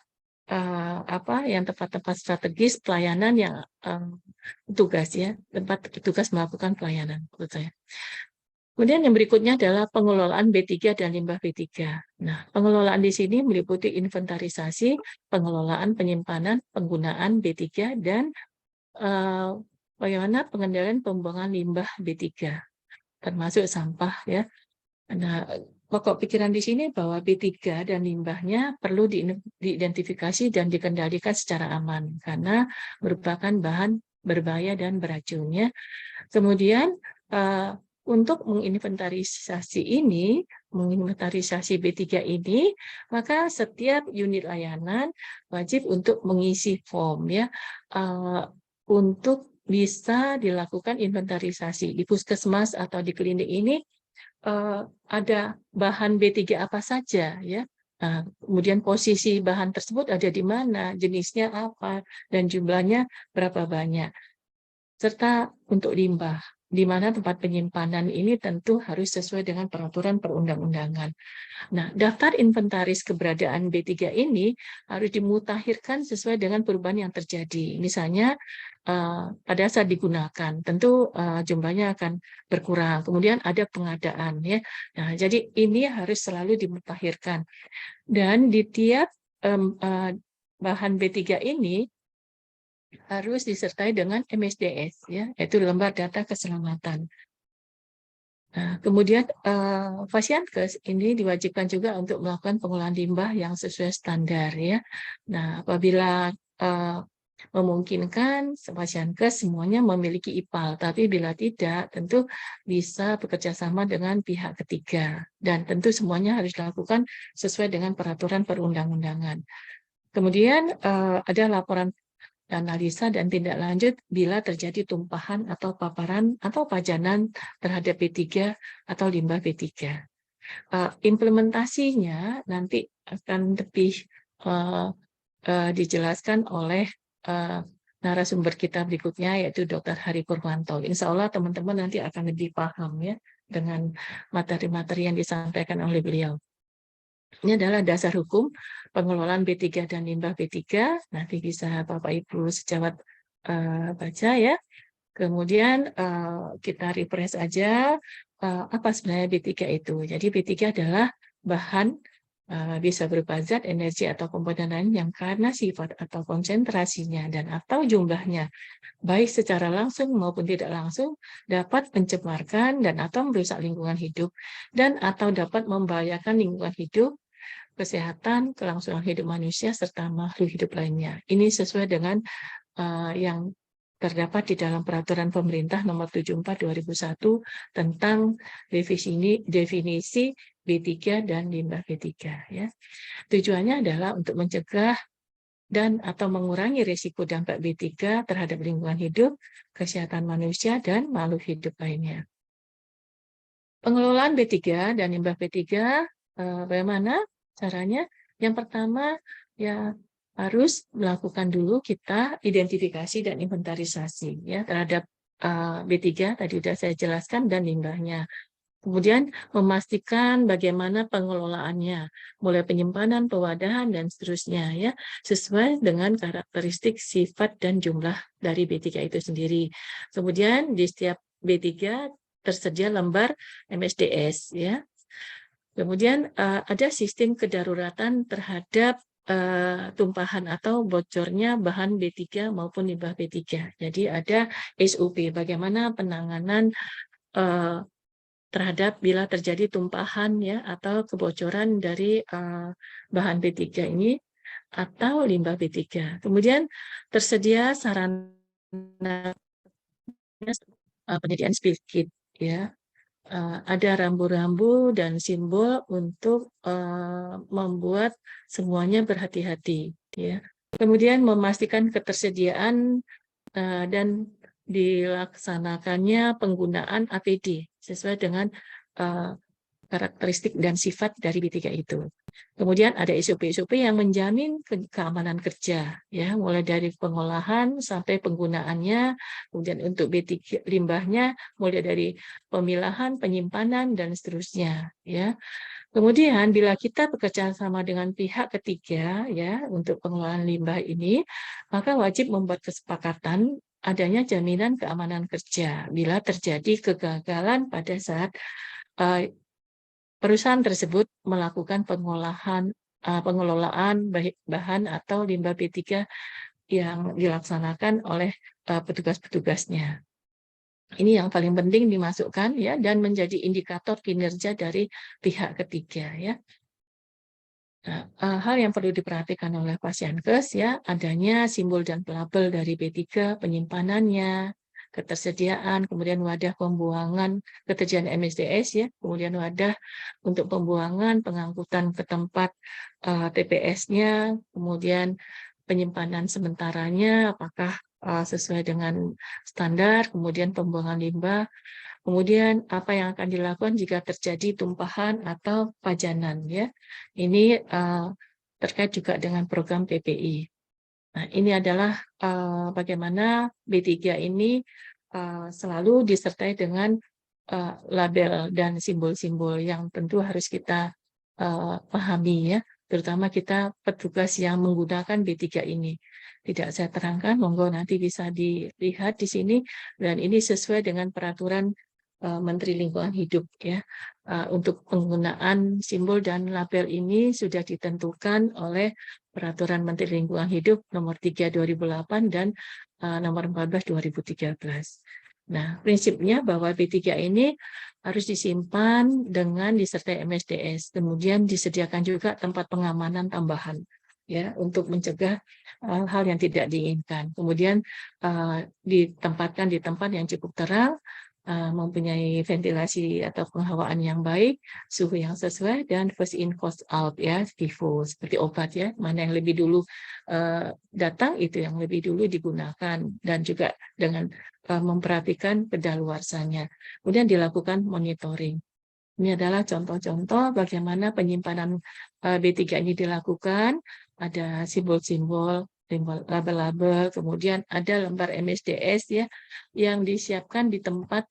yang tempat-tempat strategis pelayanan yang petugas ya, tempat petugas melakukan pelayanan menurut saya. Kemudian yang berikutnya adalah pengelolaan B3 dan limbah B3. Nah, pengelolaan di sini meliputi inventarisasi, pengelolaan, penyimpanan, penggunaan B3 dan bagaimana pengendalian pembuangan limbah B3 termasuk sampah ya. Nah, pokok pikiran di sini bahwa B3 dan limbahnya perlu diidentifikasi dan dikendalikan secara aman karena merupakan bahan berbahaya dan beracun ya. Kemudian untuk menginventarisasi B3 ini, maka setiap unit layanan wajib untuk mengisi form ya untuk bisa dilakukan inventarisasi di puskesmas atau di klinik ini. Ada bahan B3 apa saja ya. Nah, kemudian posisi bahan tersebut ada di mana, jenisnya apa, dan jumlahnya berapa banyak. Serta untuk limbah, di mana tempat penyimpanan ini tentu harus sesuai dengan peraturan perundang-undangan. Nah, daftar inventaris keberadaan B3 ini harus dimutakhirkan sesuai dengan perubahan yang terjadi. Misalnya, pada saat digunakan, tentu jumlahnya akan berkurang. Kemudian ada pengadaan. Ya. Nah, jadi ini harus selalu dimutakhirkan. Dan di tiap bahan B3 ini, harus disertai dengan MSDS, ya, yaitu lembar data keselamatan. Nah, kemudian Fasiankes ini diwajibkan juga untuk melakukan pengolahan limbah yang sesuai standar ya. Nah, apabila Memungkinkan Pasienkes semuanya memiliki IPAL, tapi bila tidak, tentu bisa bekerja sama dengan pihak ketiga. Dan tentu semuanya harus dilakukan sesuai dengan peraturan perundang-undangan. Kemudian ada laporan analisa dan tindak lanjut bila terjadi tumpahan atau paparan atau pajanan terhadap B3 atau limbah B3. Implementasinya nanti akan lebih dijelaskan oleh narasumber kita berikutnya, yaitu Dr. Hari Purwanto. Insya Allah teman-teman nanti akan lebih paham ya dengan materi-materi yang disampaikan oleh beliau. Ini adalah dasar hukum pengelolaan B3 dan limbah B3. Nanti bisa Bapak Ibu sejawat baca ya. Kemudian kita refresh aja apa sebenarnya B3 itu. Jadi B3 adalah bahan bisa berupa zat, energi, atau komponen lain yang karena sifat atau konsentrasinya dan atau jumlahnya, baik secara langsung maupun tidak langsung, dapat mencemarkan dan atau merusak lingkungan hidup dan atau dapat membahayakan lingkungan hidup, kesehatan, kelangsungan hidup manusia, serta makhluk hidup lainnya. Ini sesuai dengan yang terdapat di dalam Peraturan Pemerintah Nomor 74/2001 tentang definisi B3 dan limbah B3. Ya. Tujuannya adalah untuk mencegah dan atau mengurangi risiko dampak B3 terhadap lingkungan hidup, kesehatan manusia, dan makhluk hidup lainnya. Pengelolaan B3 dan limbah B3, bagaimana caranya? Yang pertama, ya harus melakukan dulu kita identifikasi dan inventarisasi ya terhadap B3 tadi sudah saya jelaskan dan limbahnya. Kemudian memastikan bagaimana pengelolaannya, mulai penyimpanan, pewadahan, dan seterusnya ya, sesuai dengan karakteristik sifat dan jumlah dari B3 itu sendiri. Kemudian di setiap B3 tersedia lembar MSDS ya. Kemudian ada sistem kedaruratan terhadap tumpahan atau bocornya bahan B3 maupun limbah B3. Jadi ada SOP bagaimana penanganan terhadap bila terjadi tumpahan ya atau kebocoran dari bahan B3 ini atau limbah B3. Kemudian tersedia sarana penyediaan spill kit ya. Ada rambu-rambu dan simbol untuk membuat semuanya berhati-hati ya. Kemudian memastikan ketersediaan dan dilaksanakannya penggunaan APD sesuai dengan karakteristik dan sifat dari B3 itu. Kemudian ada SOP-SOP yang menjamin keamanan kerja, ya, mulai dari pengolahan sampai penggunaannya, kemudian untuk B3 limbahnya, mulai dari pemilahan, penyimpanan, dan seterusnya. Ya. Kemudian bila kita bekerja sama dengan pihak ketiga, ya, untuk pengelolaan limbah ini, maka wajib membuat kesepakatan adanya jaminan keamanan kerja bila terjadi kegagalan pada saat perusahaan tersebut melakukan pengelolaan bahan atau limbah B3 yang dilaksanakan oleh petugas-petugasnya. Ini yang paling penting dimasukkan ya dan menjadi indikator kinerja dari pihak ketiga ya. Nah, hal yang perlu diperhatikan oleh Pasienkes ya adanya simbol dan label dari B3, penyimpanannya, ketersediaan, kemudian wadah pembuangan, ketersediaan MSDS ya, kemudian wadah untuk pembuangan, pengangkutan ke tempat TPS-nya, kemudian penyimpanan sementaranya apakah sesuai dengan standar, kemudian pembuangan limbah, kemudian apa yang akan dilakukan jika terjadi tumpahan atau pajanan ya. Ini terkait juga dengan program PPI. Nah, ini adalah bagaimana B3 ini selalu disertai dengan label dan simbol-simbol yang tentu harus kita pahami ya, terutama kita petugas yang menggunakan B3 ini. Tidak saya terangkan, monggo nanti bisa dilihat di sini, dan ini sesuai dengan peraturan Menteri Lingkungan Hidup ya. Untuk penggunaan simbol dan label ini sudah ditentukan oleh Peraturan Menteri Lingkungan Hidup Nomor 3/2008 dan Nomor 14/2013. Nah, prinsipnya bahwa B3 ini harus disimpan dengan disertai MSDS, kemudian disediakan juga tempat pengamanan tambahan. ya untuk mencegah hal yang tidak diinginkan. Kemudian ditempatkan di tempat yang cukup terang, mempunyai ventilasi atau penghawaan yang baik, suhu yang sesuai, dan first in first out ya, FIFO seperti obat ya, mana yang lebih dulu datang itu yang lebih dulu digunakan, dan juga dengan memperhatikan kedaluarsanya. Kemudian dilakukan monitoring. Ini adalah contoh-contoh bagaimana penyimpanan B3 ini dilakukan. Ada simbol-simbol, label-label, kemudian ada lembar MSDS ya yang disiapkan di tempat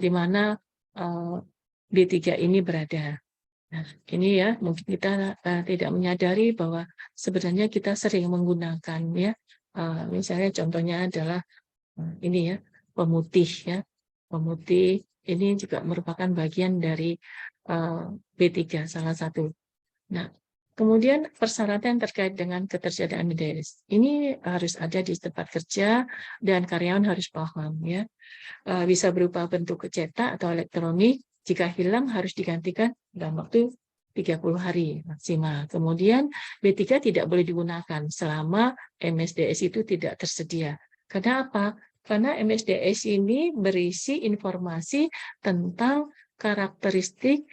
di mana B3 ini berada. Nah, ini ya mungkin kita tidak menyadari bahwa sebenarnya kita sering menggunakan ya. Misalnya contohnya adalah ini ya, pemutih ya. Pemutih ini juga merupakan bagian dari B3 salah satu. Nah, kemudian persyaratan terkait dengan ketersediaan BDS. Ini harus ada di tempat kerja dan karyawan harus paham ya. Bisa berupa bentuk cetak atau elektronik. Jika hilang harus digantikan dalam waktu 30 hari maksimal. Kemudian B3 tidak boleh digunakan selama MSDS itu tidak tersedia. Karena apa? Karena MSDS ini berisi informasi tentang karakteristik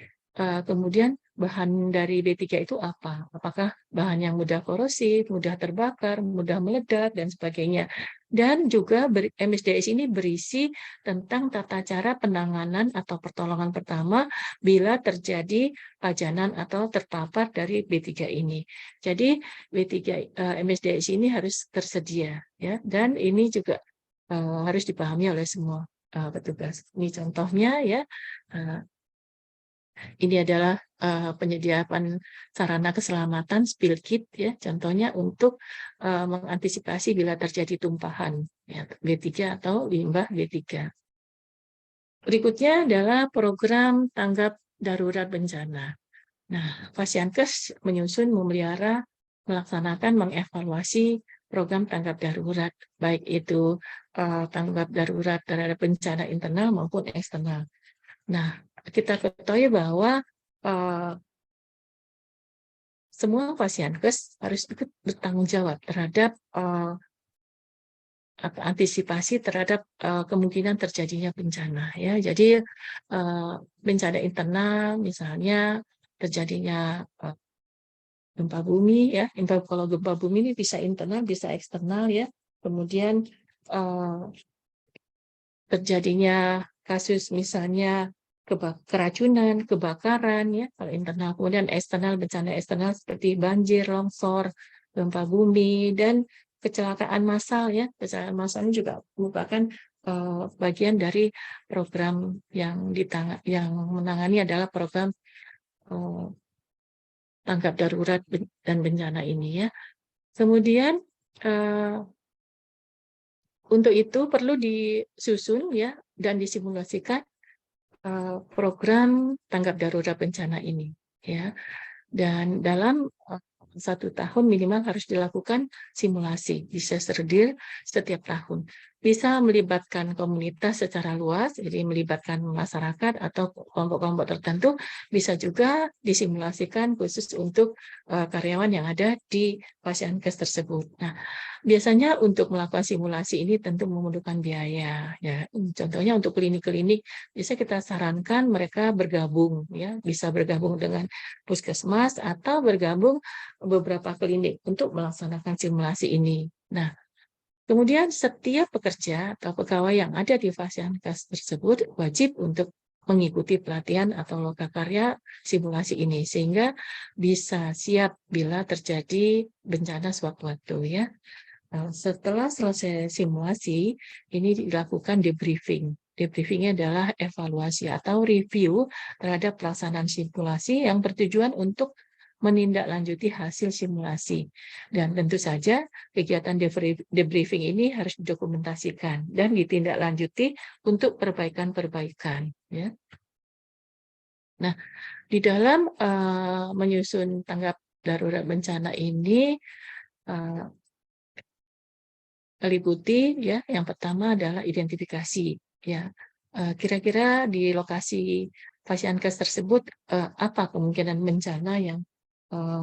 kemudian bahan dari B3 itu apa? Apakah bahan yang mudah korosif, mudah terbakar, mudah meledak, dan sebagainya. Dan juga MSDS ini berisi tentang tata cara penanganan atau pertolongan pertama bila terjadi pajanan atau terpapar dari B3 ini. Jadi B3 MSDS ini harus tersedia ya, dan ini juga harus dipahami oleh semua petugas. Ini contohnya ya. Ini adalah penyediaan sarana keselamatan spill kit ya, contohnya untuk mengantisipasi bila terjadi tumpahan ya, B3 atau limbah B3. Berikutnya adalah program tanggap darurat bencana. Nah, Fasiankes menyusun, memelihara, melaksanakan, mengevaluasi program tanggap darurat, baik itu tanggap darurat terhadap bencana internal maupun eksternal. Nah, kita ketahui bahwa semua Fasiankes harus ikut bertanggung jawab terhadap antisipasi terhadap kemungkinan terjadinya bencana ya. Jadi bencana internal misalnya terjadinya gempa bumi ya. Kalau gempa bumi ini bisa internal, bisa eksternal ya. Kemudian terjadinya kasus misalnya keracunan, kebakaran ya kalau internal. Kemudian eksternal, bencana eksternal seperti banjir, longsor, gempa bumi, dan kecelakaan massal ya. Kecelakaan massal ini juga merupakan bagian dari program yang menangani adalah program tanggap darurat dan bencana ini ya. Kemudian untuk itu perlu disusun ya dan disimulasikan program tanggap darurat bencana ini ya. Dan dalam 1 tahun minimal harus dilakukan simulasi disaster drill setiap tahun. Bisa melibatkan komunitas secara luas, jadi melibatkan masyarakat atau kelompok-kelompok tertentu, bisa juga disimulasikan khusus untuk karyawan yang ada di Fasiankes tersebut. Nah, biasanya untuk melakukan simulasi ini tentu memerlukan biaya. Ya. Contohnya untuk klinik-klinik, bisa kita sarankan mereka bergabung, ya, bisa bergabung dengan puskesmas atau bergabung beberapa klinik untuk melaksanakan simulasi ini. Nah, kemudian setiap pekerja atau pegawai yang ada di Fasiankes tersebut wajib untuk mengikuti pelatihan atau lokakarya simulasi ini sehingga bisa siap bila terjadi bencana sewaktu-waktu ya. Setelah selesai simulasi, ini dilakukan debriefing. Debriefingnya adalah evaluasi atau review terhadap pelaksanaan simulasi yang bertujuan untuk menindaklanjuti hasil simulasi. Dan tentu saja kegiatan debriefing ini harus didokumentasikan dan ditindaklanjuti untuk perbaikan-perbaikan. Ya. Nah, di dalam menyusun tanggap darurat bencana ini, meliputi ya, yang pertama adalah identifikasi. Ya, kira-kira di lokasi Fasiankes tersebut apa kemungkinan bencana yang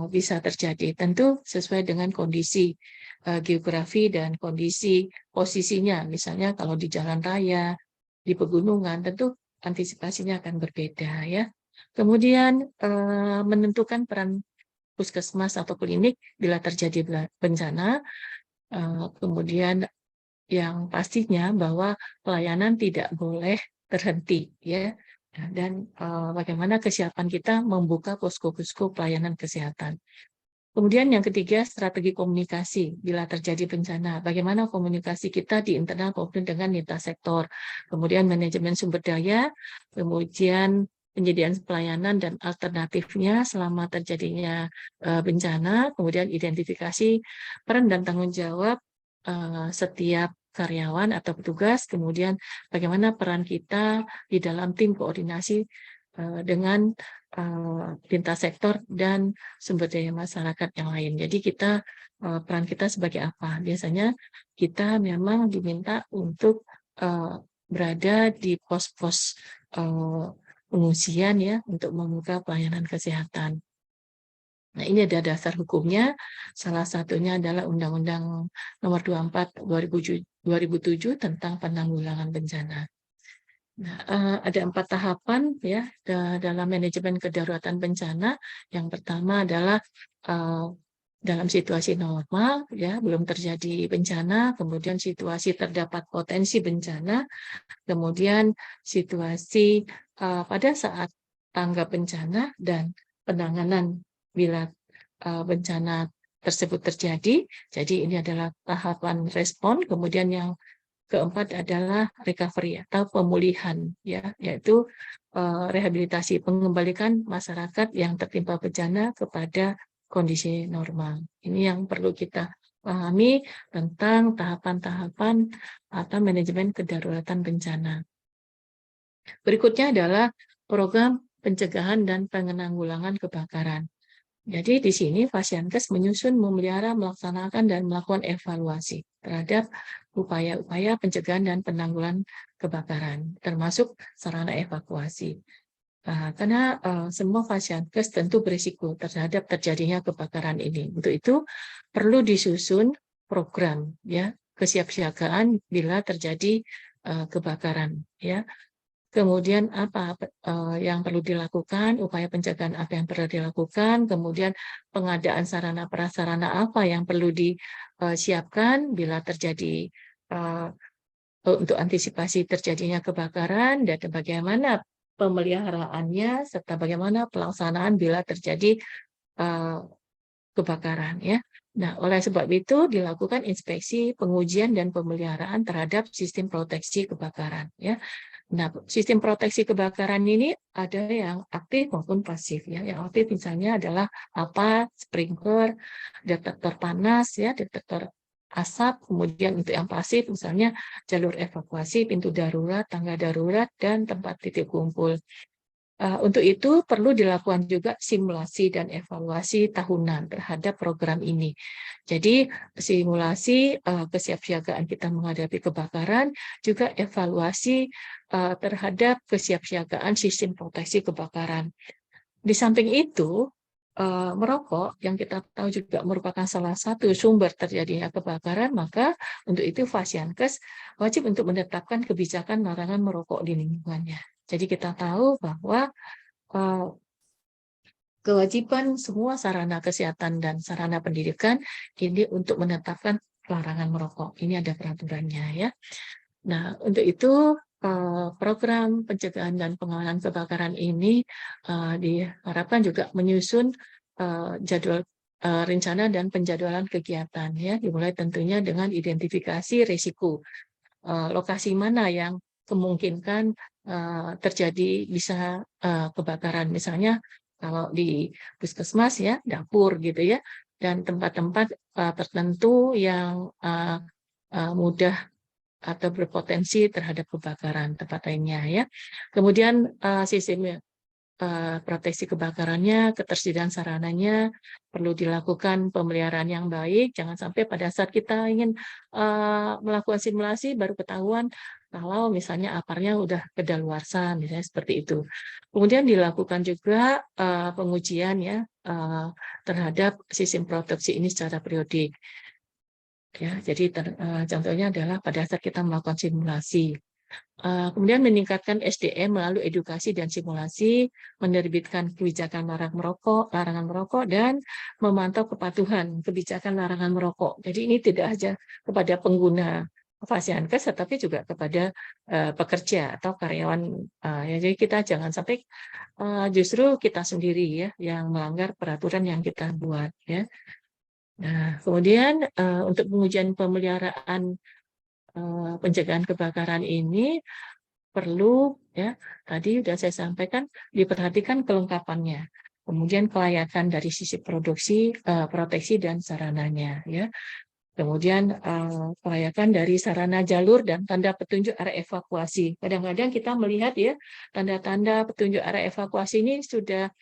bisa terjadi. Tentu sesuai dengan kondisi geografi dan kondisi posisinya. Misalnya kalau di jalan raya, di pegunungan, tentu antisipasinya akan berbeda ya. Kemudian menentukan peran puskesmas atau klinik bila terjadi bencana. Kemudian yang pastinya bahwa pelayanan tidak boleh terhenti ya. Dan bagaimana kesiapan kita membuka posko-posko pelayanan kesehatan. Kemudian yang ketiga, strategi komunikasi bila terjadi bencana. Bagaimana komunikasi kita di internal maupun dengan lintas sektor. Kemudian manajemen sumber daya, kemudian penyediaan pelayanan dan alternatifnya selama terjadinya bencana, kemudian identifikasi peran dan tanggung jawab setiap karyawan atau petugas, kemudian bagaimana peran kita di dalam tim koordinasi dengan lintas sektor dan sumber daya masyarakat yang lain. Jadi kita peran kita sebagai apa? Biasanya kita memang diminta untuk berada di pos-pos pengungsian ya untuk membuka pelayanan kesehatan. Nah, ini ada dasar hukumnya. Salah satunya adalah Undang-Undang Nomor 24 2007 tentang penanggulangan bencana. Nah, ada 4 tahapan ya dalam manajemen kedaruratan bencana. Yang pertama adalah dalam situasi normal ya, belum terjadi bencana, kemudian situasi terdapat potensi bencana, kemudian situasi pada saat tanggap bencana dan penanganan bila bencana tersebut terjadi. Jadi ini adalah tahapan respon. Kemudian yang keempat adalah recovery atau pemulihan ya, yaitu rehabilitasi, pengembalikan masyarakat yang tertimpa bencana kepada kondisi normal. Ini yang perlu kita pahami tentang tahapan-tahapan atau manajemen kedaruratan bencana. Berikutnya adalah program pencegahan dan penanggulangan kebakaran. Jadi di sini Fasiankes menyusun, memelihara, melaksanakan, dan melakukan evaluasi terhadap upaya-upaya pencegahan dan penanggulangan kebakaran, termasuk sarana evakuasi. Karena semua Fasiankes tentu berisiko terhadap terjadinya kebakaran ini. Untuk itu perlu disusun program ya kesiapsiagaan bila terjadi kebakaran ya. Kemudian apa yang perlu dilakukan, upaya pencegahan apa yang perlu dilakukan, kemudian pengadaan sarana prasarana apa yang perlu disiapkan bila terjadi untuk antisipasi terjadinya kebakaran, dan bagaimana pemeliharaannya serta bagaimana pelaksanaan bila terjadi kebakaran ya. Nah, oleh sebab itu dilakukan inspeksi, pengujian dan pemeliharaan terhadap sistem proteksi kebakaran ya. Nah, sistem proteksi kebakaran ini ada yang aktif maupun pasif ya. Yang aktif misalnya adalah sprinkler, detektor panas ya, detektor asap. Kemudian untuk yang pasif misalnya jalur evakuasi, pintu darurat, tangga darurat, dan tempat titik kumpul. Untuk itu perlu dilakukan juga simulasi dan evaluasi tahunan terhadap program ini. Jadi simulasi kesiapsiagaan kita menghadapi kebakaran, juga evaluasi terhadap kesiapsiagaan sistem proteksi kebakaran. Di samping itu, merokok yang kita tahu juga merupakan salah satu sumber terjadinya kebakaran, maka untuk itu Fasiankes wajib untuk menetapkan kebijakan larangan merokok di lingkungannya. Jadi kita tahu bahwa kewajiban semua sarana kesehatan dan sarana pendidikan ini untuk menetapkan larangan merokok. Ini ada peraturannya ya. Nah, untuk itu program pencegahan dan penanganan kebakaran ini diharapkan juga menyusun jadwal rencana dan penjadwalan kegiatan ya, dimulai tentunya dengan identifikasi risiko. Lokasi mana yang kemungkinan terjadi bisa kebakaran, misalnya kalau di puskesmas ya dapur gitu ya, dan tempat-tempat tertentu yang mudah atau berpotensi terhadap kebakaran tempat lainnya ya. Kemudian sistem proteksi kebakarannya, ketersediaan sarananya perlu dilakukan pemeliharaan yang baik. Jangan sampai pada saat kita ingin melakukan simulasi baru ketahuan kalau misalnya aparnya udah kedaluarsa, misalnya seperti itu. Kemudian dilakukan juga pengujian ya terhadap sistem produksi ini secara periodik. Ya, jadi contohnya adalah pada saat kita melakukan simulasi. Kemudian meningkatkan SDM melalui edukasi dan simulasi, menerbitkan kebijakan larangan merokok, dan memantau kepatuhan kebijakan larangan merokok. Jadi ini tidak hanya kepada pengguna Fasiankes, tetapi juga kepada pekerja atau karyawan. Ya, jadi kita jangan sampai justru kita sendiri ya yang melanggar peraturan yang kita buat. Ya. Nah, kemudian untuk pengujian pemeliharaan pencegahan kebakaran ini perlu ya tadi sudah saya sampaikan diperhatikan kelengkapannya, kemudian kelayakan dari sisi produksi, proteksi dan sarananya ya, kemudian kelayakan dari sarana jalur dan tanda petunjuk area evakuasi. Kadang-kadang kita melihat ya tanda-tanda petunjuk area evakuasi ini sudah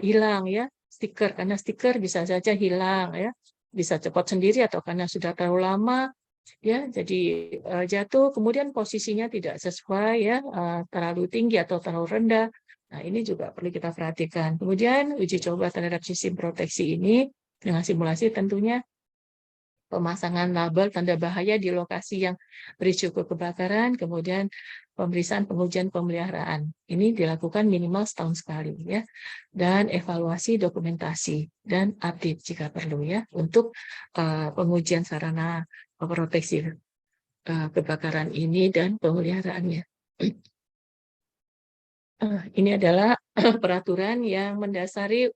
hilang ya, stiker, karena stiker bisa saja hilang ya, bisa cepat sendiri atau karena sudah terlalu lama ya, jadi jatuh, kemudian posisinya tidak sesuai ya, terlalu tinggi atau terlalu rendah. Nah, ini juga perlu kita perhatikan. Kemudian uji coba terhadap sistem proteksi ini dengan simulasi tentunya pemasangan label tanda bahaya di lokasi yang berisiko kebakaran, kemudian pemeriksaan pengujian pemeliharaan. Ini dilakukan minimal setahun sekali ya. Dan evaluasi dokumentasi dan update jika perlu ya untuk pengujian sarana proteksi kebakaran ini dan pemeliharaannya. Ini adalah peraturan yang mendasari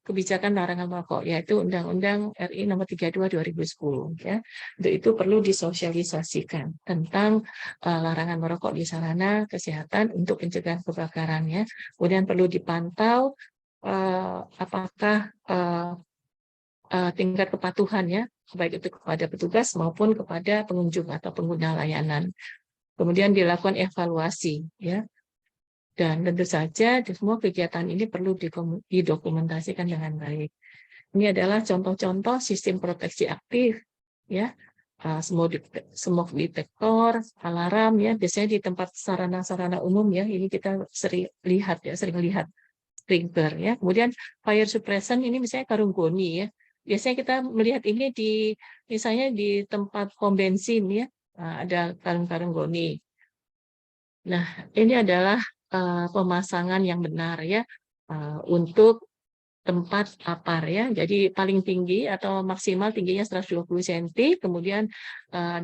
kebijakan larangan merokok, yaitu Undang-Undang RI Nomor 32 2010 ya. Untuk itu perlu disosialisasikan tentang larangan merokok di sarana kesehatan untuk pencegahan kebakaran ya. Kemudian perlu dipantau apakah tingkat kepatuhan ya, baik itu kepada petugas maupun kepada pengunjung atau pengguna layanan. Kemudian dilakukan evaluasi ya. Dan tentu saja semua kegiatan ini perlu didokumentasikan dengan baik. Ini adalah contoh-contoh sistem proteksi aktif ya. Smoke detector, alarm ya, biasanya di tempat sarana-sarana umum ya. Ini kita sering lihat sprinkler ya. Kemudian fire suppression ini misalnya karung goni ya. Biasanya kita melihat ini misalnya di tempat pom bensin ya, ada karung-karung goni. Nah, ini adalah pemasangan yang benar ya untuk tempat apar ya. Jadi paling tinggi atau maksimal tingginya 120 cm, kemudian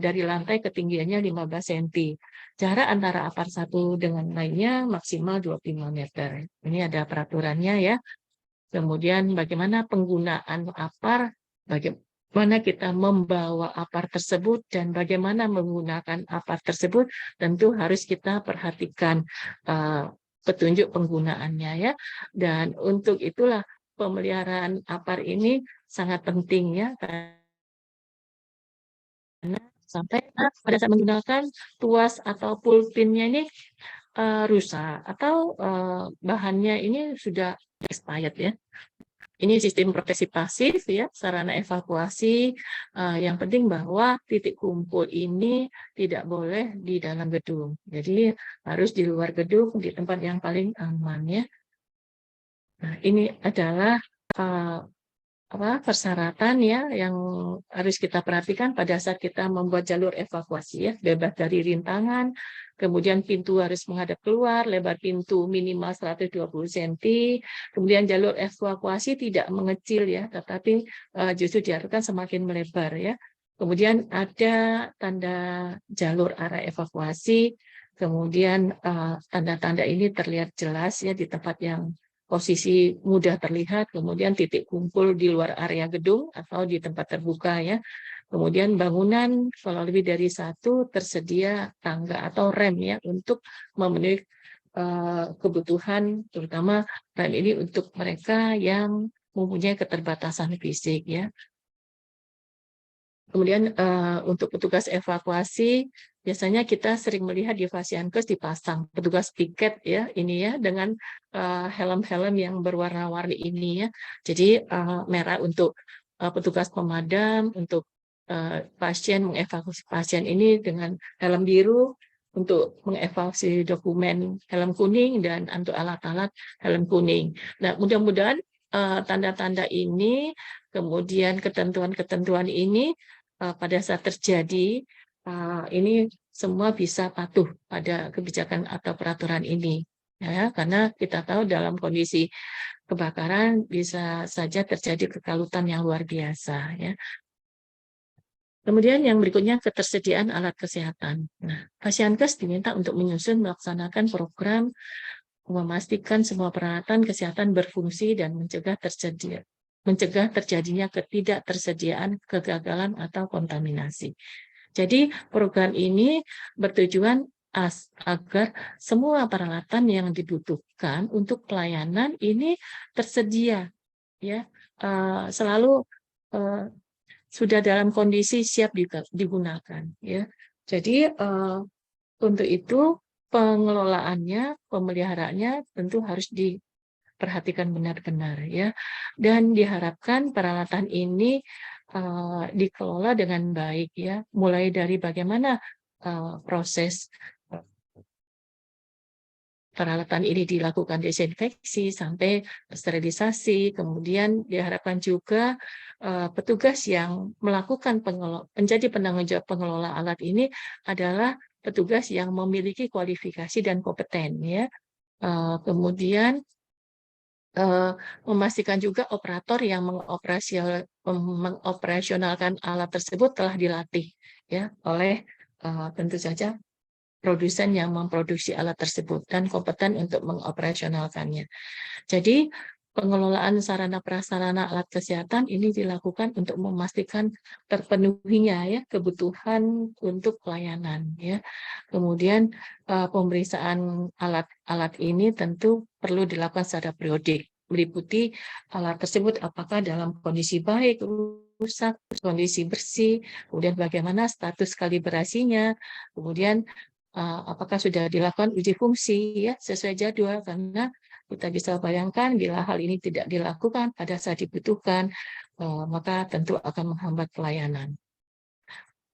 dari lantai ketinggiannya 15 cm. Jarak antara apar satu dengan lainnya maksimal 25 meter. Ini ada peraturannya ya. Kemudian bagaimana penggunaan apar, bagaimana kita membawa apar tersebut dan bagaimana menggunakan apar tersebut, tentu harus kita perhatikan petunjuk penggunaannya ya. Dan untuk itulah pemeliharaan apar ini sangat penting ya, karena sampai pada saat menggunakan tuas atau pulpinnya ini rusak atau bahannya ini sudah expired ya. Ini sistem proteksi pasif ya, sarana evakuasi. Yang penting bahwa titik kumpul ini tidak boleh di dalam gedung. Jadi harus di luar gedung di tempat yang paling aman ya. Nah, ini adalah persyaratan ya yang harus kita perhatikan pada saat kita membuat jalur evakuasi ya, bebas dari rintangan, kemudian pintu harus menghadap keluar, lebar pintu minimal 120 cm, kemudian jalur evakuasi tidak mengecil ya, tetapi justru diharapkan semakin melebar ya. Kemudian ada tanda jalur arah evakuasi, kemudian tanda-tanda ini terlihat jelas ya di tempat yang posisi mudah terlihat, kemudian titik kumpul di luar area gedung atau di tempat terbuka ya. Kemudian bangunan kalau lebih dari satu tersedia tangga atau rem ya untuk memenuhi kebutuhan, terutama rem ini untuk mereka yang mempunyai keterbatasan fisik ya. Kemudian untuk petugas evakuasi, biasanya kita sering melihat di Fasiankes dipasang petugas piket ya, ini ya dengan helm-helm yang berwarna-warni ini ya. Jadi merah untuk petugas pemadam, untuk mengevaluasi pasien ini dengan helm biru, untuk mengevaluasi dokumen helm kuning, dan untuk alat-alat helm kuning. Nah, mudah-mudahan tanda-tanda ini, kemudian ketentuan-ketentuan ini pada saat terjadi ini semua bisa patuh pada kebijakan atau peraturan ini. Ya, karena kita tahu dalam kondisi kebakaran bisa saja terjadi kekalutan yang luar biasa. Ya. Kemudian yang berikutnya ketersediaan alat kesehatan. Nah, Pasienkes diminta untuk menyusun melaksanakan program memastikan semua peralatan kesehatan berfungsi dan mencegah terjadinya ketidaktersediaan, kegagalan, atau kontaminasi. Jadi program ini bertujuan agar semua peralatan yang dibutuhkan untuk pelayanan ini tersedia, ya, selalu sudah dalam kondisi siap digunakan, ya. Jadi untuk itu pengelolaannya, pemeliharaannya tentu harus diperhatikan benar-benar, ya. Dan diharapkan peralatan ini dikelola dengan baik, ya. Mulai dari bagaimana proses peralatan ini dilakukan desinfeksi sampai sterilisasi. Kemudian diharapkan juga petugas yang melakukan menjadi penanggung jawab pengelola alat ini adalah petugas yang memiliki kualifikasi dan kompeten, ya. Kemudian memastikan juga operator yang mengoperasionalkan alat tersebut telah dilatih, ya, oleh tentu saja produsen yang memproduksi alat tersebut dan kompeten untuk mengoperasionalkannya. Jadi pengelolaan sarana prasarana alat kesehatan ini dilakukan untuk memastikan terpenuhinya, ya, kebutuhan untuk pelayanan, ya. Kemudian pemeriksaan alat-alat ini tentu perlu dilakukan secara periodik, meliputi alat tersebut apakah dalam kondisi baik, rusak, kondisi bersih, kemudian bagaimana status kalibrasinya, kemudian apakah sudah dilakukan uji fungsi, ya, sesuai jadwal, karena kita bisa bayangkan bila hal ini tidak dilakukan pada saat dibutuhkan, maka tentu akan menghambat pelayanan.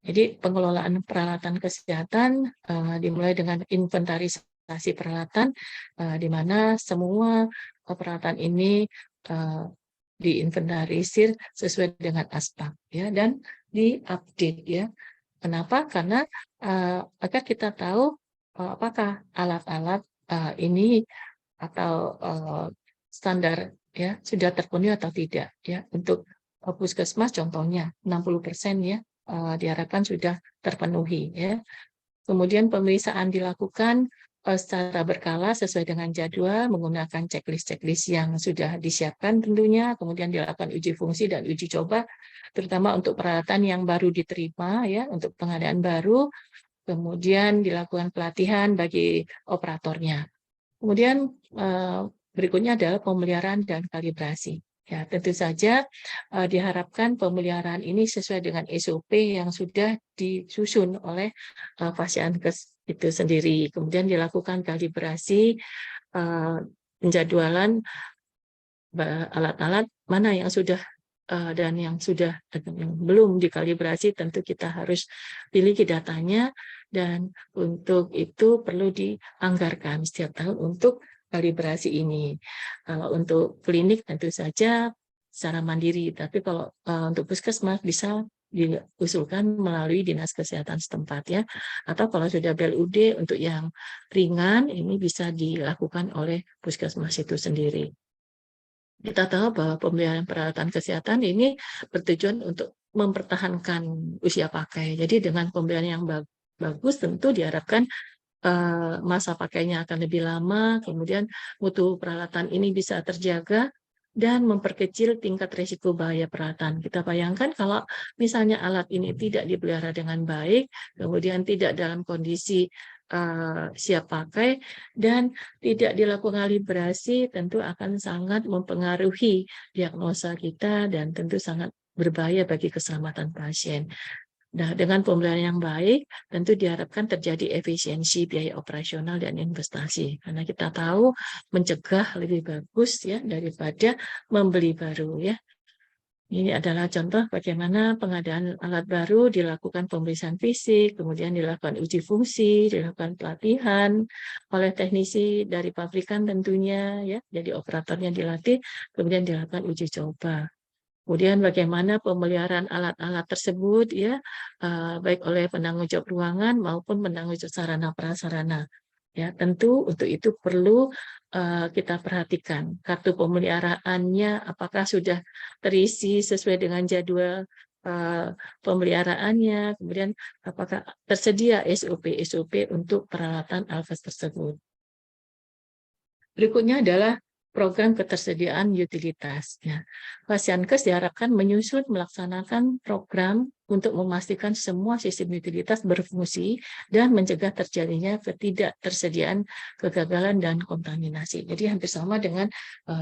Jadi pengelolaan peralatan kesehatan dimulai dengan inventarisasi peralatan, di mana semua peralatan ini diinventarisir sesuai dengan aspek, ya, dan diupdate, ya. Kenapa? Karena agar kita tahu apakah alat-alat ini atau standar, ya, sudah terpenuhi atau tidak, ya. Untuk puskesmas contohnya 60%, ya, diharapkan sudah terpenuhi, ya. Kemudian pemeriksaan dilakukan secara berkala sesuai dengan jadwal menggunakan checklist yang sudah disiapkan tentunya, kemudian dilakukan uji fungsi dan uji coba terutama untuk peralatan yang baru diterima, ya, untuk pengadaan baru, kemudian dilakukan pelatihan bagi operatornya. Kemudian berikutnya adalah pemeliharaan dan kalibrasi. Ya, tentu saja diharapkan pemeliharaan ini sesuai dengan SOP yang sudah disusun oleh Pasienkes itu sendiri. Kemudian dilakukan kalibrasi penjadwalan alat-alat mana yang sudah dan yang belum dikalibrasi, tentu kita harus pilih datanya, dan untuk itu perlu dianggarkan setiap tahun untuk kalibrasi ini. Kalau untuk klinik tentu saja secara mandiri, tapi kalau untuk puskesmas bisa diusulkan melalui dinas kesehatan setempat, ya. Atau kalau sudah BLUD untuk yang ringan ini bisa dilakukan oleh puskesmas itu sendiri. Kita tahu bahwa pemeliharaan peralatan kesehatan ini bertujuan untuk mempertahankan usia pakai. Jadi dengan pemeliharaan yang bagus tentu diharapkan masa pakainya akan lebih lama, kemudian mutu peralatan ini bisa terjaga dan memperkecil tingkat risiko bahaya peralatan. Kita bayangkan kalau misalnya alat ini tidak dipelihara dengan baik, kemudian tidak dalam kondisi siap pakai dan tidak dilakukan kalibrasi, tentu akan sangat mempengaruhi diagnosa kita dan tentu sangat berbahaya bagi keselamatan pasien. Nah, dengan pemeliharaan yang baik, tentu diharapkan terjadi efisiensi biaya operasional dan investasi. Karena kita tahu mencegah lebih bagus, ya, daripada membeli baru, ya. Ini adalah contoh bagaimana pengadaan alat baru dilakukan pemeriksaan fisik, kemudian dilakukan uji fungsi, dilakukan pelatihan oleh teknisi dari pabrikan tentunya, ya. Jadi operatornya dilatih, kemudian dilakukan uji coba. Kemudian bagaimana pemeliharaan alat-alat tersebut, ya, baik oleh penanggung jawab ruangan maupun penanggung jawab sarana prasarana. Ya, tentu untuk itu perlu kita perhatikan kartu pemeliharaannya apakah sudah terisi sesuai dengan jadwal pemeliharaannya, kemudian apakah tersedia SOP-SOP untuk peralatan alkes tersebut. Berikutnya adalah program ketersediaan utilitas. Ya. Fasiankes diharapkan menyusun melaksanakan program untuk memastikan semua sistem utilitas berfungsi dan mencegah terjadinya ketidaktersediaan, kegagalan, dan kontaminasi. Jadi hampir sama dengan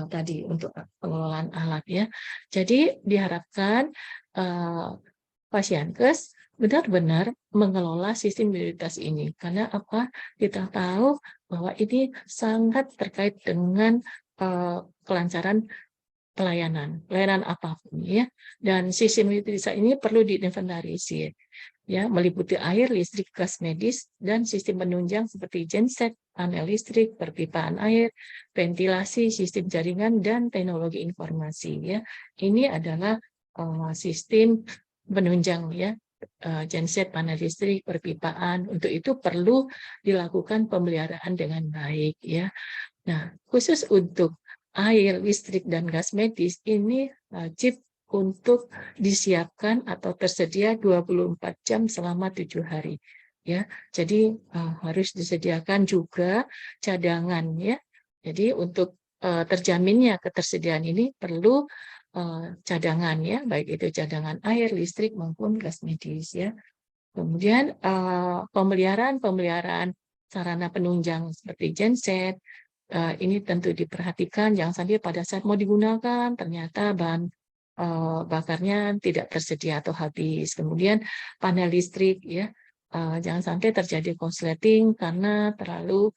tadi untuk pengelolaan alat. Ya. Jadi diharapkan Fasiankes benar-benar mengelola sistem utilitas ini. Karena apa? Kita tahu bahwa ini sangat terkait dengan kelancaran pelayanan apapun, ya. Dan sistem utilitas ini perlu diinventarisir, ya, meliputi air, listrik, gas medis, dan sistem penunjang seperti genset, panel listrik, perpipaan air, ventilasi, sistem jaringan, dan teknologi informasi. Ya, ini adalah sistem penunjang, ya, genset, panel listrik, perpipaan. Untuk itu perlu dilakukan pemeliharaan dengan baik, ya. Nah, khusus untuk air, listrik, dan gas medis ini wajib untuk disiapkan atau tersedia 24 jam selama 7 hari. Ya, jadi harus disediakan juga cadangan, ya. Jadi untuk terjaminnya ketersediaan ini perlu cadangan, ya, baik itu cadangan air, listrik maupun gas medis, ya. Kemudian pemeliharaan sarana penunjang seperti genset, ini tentu diperhatikan jangan sampai pada saat mau digunakan ternyata bahan bakarnya tidak tersedia atau habis. Kemudian panel listrik, ya, jangan sampai terjadi konsleting karena terlalu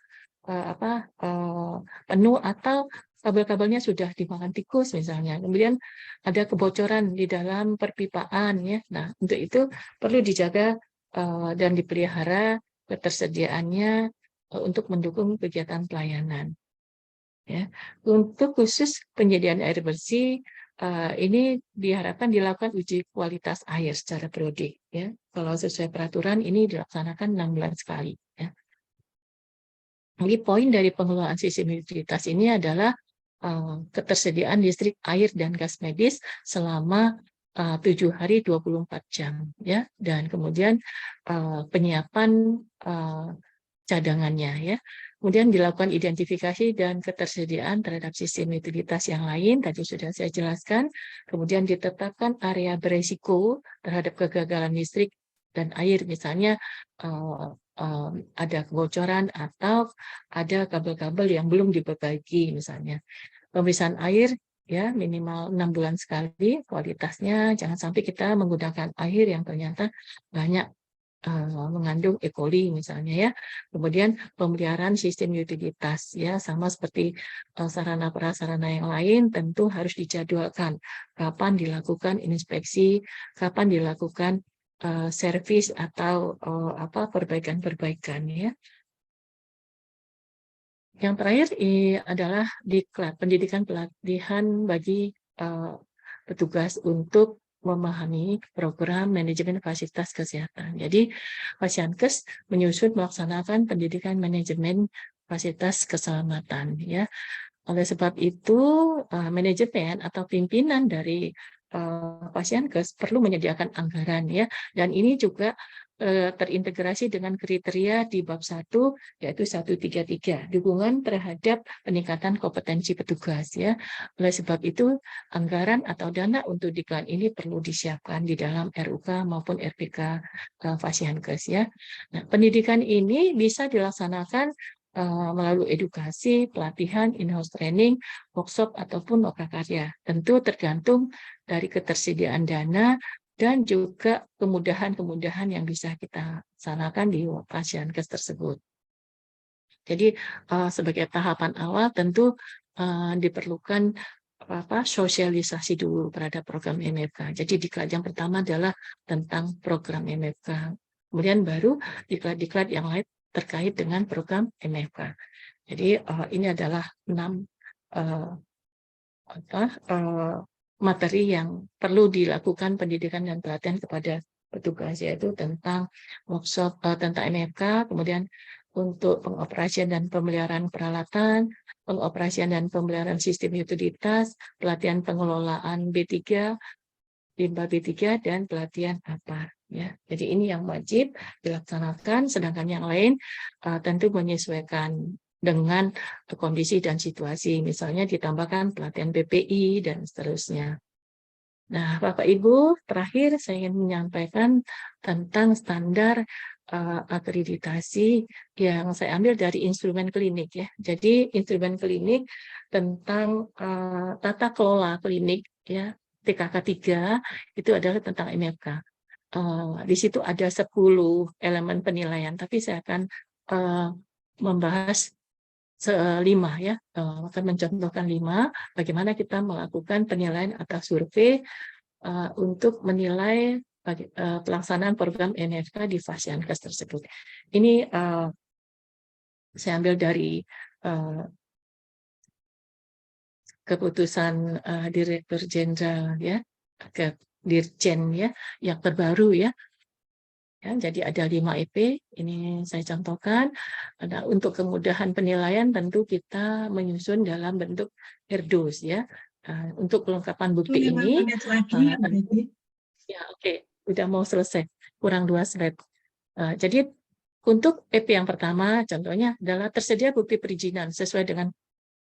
penuh atau kabel-kabelnya sudah dimakan tikus misalnya. Kemudian ada kebocoran di dalam perpipaan, ya. Nah, untuk itu perlu dijaga dan dipelihara ketersediaannya untuk mendukung kegiatan pelayanan. Ya. Untuk khusus penyediaan air bersih, ini diharapkan dilakukan uji kualitas air secara periodik. Ya. Kalau sesuai peraturan ini dilaksanakan 6 bulan sekali. Ya. Jadi poin dari pengelolaan sistem utilitas ini adalah ketersediaan listrik, air, dan gas medis selama 7 hari 24 jam, ya, dan kemudian penyiapan cadangannya, ya. Kemudian dilakukan identifikasi dan ketersediaan terhadap sistem utilitas yang lain, tadi sudah saya jelaskan. Kemudian ditetapkan area beresiko terhadap kegagalan listrik dan air, misalnya ada kebocoran atau ada kabel-kabel yang belum diperbaiki, misalnya. Pemeriksaan air, ya, minimal 6 bulan sekali kualitasnya, jangan sampai kita menggunakan air yang ternyata banyak mengandung E. coli misalnya, ya. Kemudian pemeliharaan sistem utilitas, ya, sama seperti sarana prasarana yang lain tentu harus dijadwalkan kapan dilakukan inspeksi, kapan dilakukan servis atau perbaikan-perbaikan, ya. Yang terakhir adalah diklat, pendidikan pelatihan bagi petugas untuk memahami program manajemen fasilitas kesehatan. Jadi, Fasiankes menyusun melaksanakan pendidikan manajemen fasilitas keselamatan. Ya, oleh sebab itu manajemen atau pimpinan dari Fasiankes perlu menyediakan anggaran, ya, dan ini juga terintegrasi dengan kriteria di bab 1 yaitu 133 dukungan terhadap peningkatan kompetensi petugas, ya. Oleh sebab itu anggaran atau dana untuk diklat ini perlu disiapkan di dalam RUK maupun RPK Fasiankes, ya. Nah, pendidikan ini bisa dilaksanakan melalui edukasi, pelatihan, in-house training, workshop, ataupun lokakarya. Tentu tergantung dari ketersediaan dana dan juga kemudahan-kemudahan yang bisa kita laksanakan di Fasiankes tersebut. Jadi sebagai tahapan awal tentu diperlukan sosialisasi dulu terhadap program MFK. Jadi diklat yang pertama adalah tentang program MFK. Kemudian baru diklat-diklat yang lain terkait dengan program MFK. Jadi ini adalah 6 materi yang perlu dilakukan pendidikan dan pelatihan kepada petugas, yaitu tentang workshop tentang MFK, kemudian untuk pengoperasian dan pemeliharaan peralatan, pengoperasian dan pemeliharaan sistem utilitas, pelatihan pengelolaan B3, limbah B3, dan pelatihan apa. Ya, jadi ini yang wajib dilaksanakan, sedangkan yang lain tentu menyesuaikan dengan kondisi dan situasi, misalnya ditambahkan pelatihan PPI dan seterusnya. Nah, Bapak Ibu, terakhir saya ingin menyampaikan tentang standar akreditasi yang saya ambil dari instrumen klinik ya. Jadi instrumen klinik tentang tata kelola klinik ya, TKK 3 itu adalah tentang MFK. Di situ ada 10 elemen penilaian, tapi saya akan membahas 5 ya, akan mencontohkan 5 bagaimana kita melakukan penilaian atas survei untuk menilai pelaksanaan program MFK di Fasiankes tersebut. Ini saya ambil dari keputusan Direktur Jenderal ya, ke Dirjen ya, yang terbaru ya. Ya, jadi ada 5 EP, ini saya contohkan. Nah, untuk kemudahan penilaian tentu kita menyusun dalam bentuk HERDOS ya. Untuk kelengkapan bukti ini, ya oke, udah mau selesai, kurang 2 slide. Jadi untuk EP yang pertama, contohnya adalah tersedia bukti perizinan sesuai dengan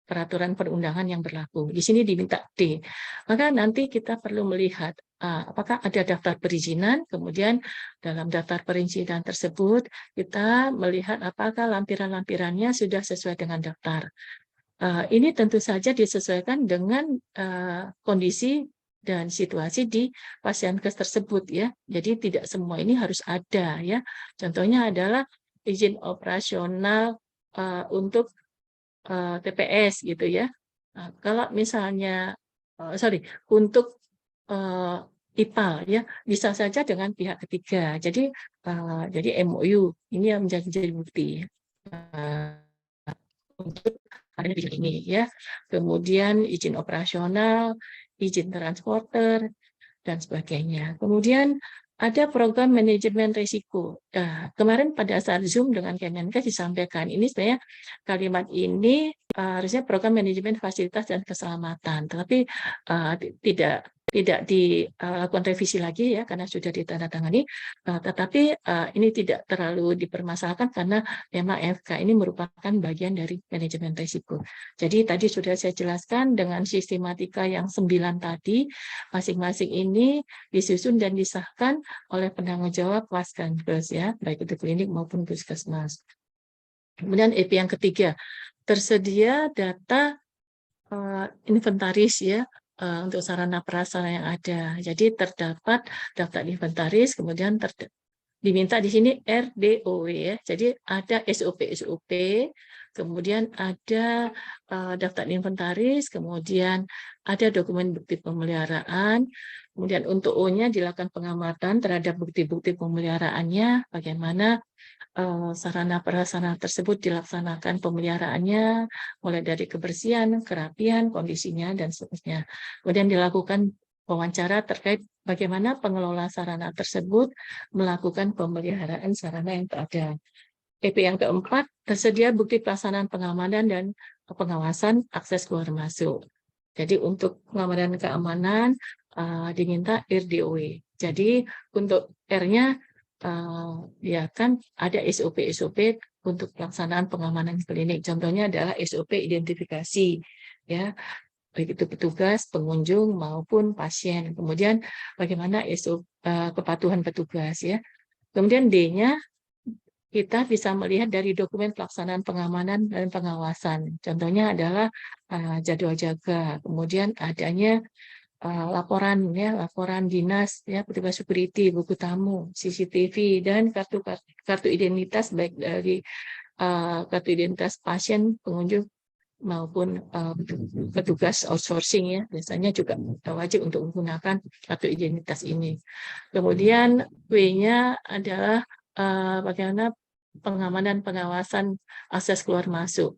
peraturan perundangan yang berlaku. Di sini diminta D. Maka nanti kita perlu melihat apakah ada daftar perizinan, kemudian dalam daftar perizinan tersebut kita melihat apakah lampiran-lampirannya sudah sesuai dengan daftar. Ini tentu saja disesuaikan dengan kondisi dan situasi di Fasiankes tersebut ya. Jadi tidak semua ini harus ada ya. Contohnya adalah izin operasional untuk TPS gitu ya. Nah, kalau misalnya untuk IPAL ya bisa saja dengan pihak ketiga. Jadi MOU ini yang menjadi bukti untuk adanya izin ini ya. Kemudian izin operasional, izin transporter dan sebagainya. Kemudian ada program manajemen risiko. Kemarin pada saat Zoom dengan Kemenkes disampaikan, ini sebenarnya kalimat ini harusnya program manajemen fasilitas dan keselamatan, tetapi tidak dilakukan revisi lagi ya karena sudah ditandatangani, tetapi ini tidak terlalu dipermasalahkan karena memang FK ini merupakan bagian dari manajemen risiko. Jadi tadi sudah saya jelaskan dengan sistematika yang 9 tadi, masing-masing ini disusun dan disahkan oleh penanggung jawab Fasiankes ya, baik itu klinik maupun puskesmas. Kemudian EP yang ketiga, tersedia data inventaris ya untuk sarana prasarana yang ada. Jadi terdapat daftar inventaris, kemudian diminta di sini RDOW ya. Jadi ada SOP, kemudian ada daftar inventaris, kemudian ada dokumen bukti pemeliharaan, kemudian untuk O-nya dilakukan pengamatan terhadap bukti-bukti pemeliharaannya, bagaimana sarana prasarana tersebut dilaksanakan pemeliharaannya, mulai dari kebersihan, kerapian, kondisinya, dan seterusnya. Kemudian dilakukan wawancara terkait bagaimana pengelola sarana tersebut melakukan pemeliharaan sarana yang ada. EP yang keempat, tersedia bukti pelaksanaan pengamanan dan pengawasan akses keluar masuk. Jadi untuk pengamanan keamanan diminta RDOW. Jadi untuk R-nya ya kan ada SOP untuk pelaksanaan pengamanan klinik. Contohnya adalah SOP identifikasi ya, baik itu petugas, pengunjung maupun pasien. Kemudian bagaimana SOP kepatuhan petugas ya. Kemudian D-nya kita bisa melihat dari dokumen pelaksanaan pengamanan dan pengawasan. Contohnya adalah jadwal jaga, kemudian adanya laporan dinas ya, petugas security, buku tamu, CCTV, dan kartu identitas baik dari kartu identitas pasien, pengunjung maupun petugas outsourcing ya, biasanya juga wajib untuk menggunakan kartu identitas ini. Kemudian W-nya adalah bagaimana pengamanan pengawasan akses keluar masuk.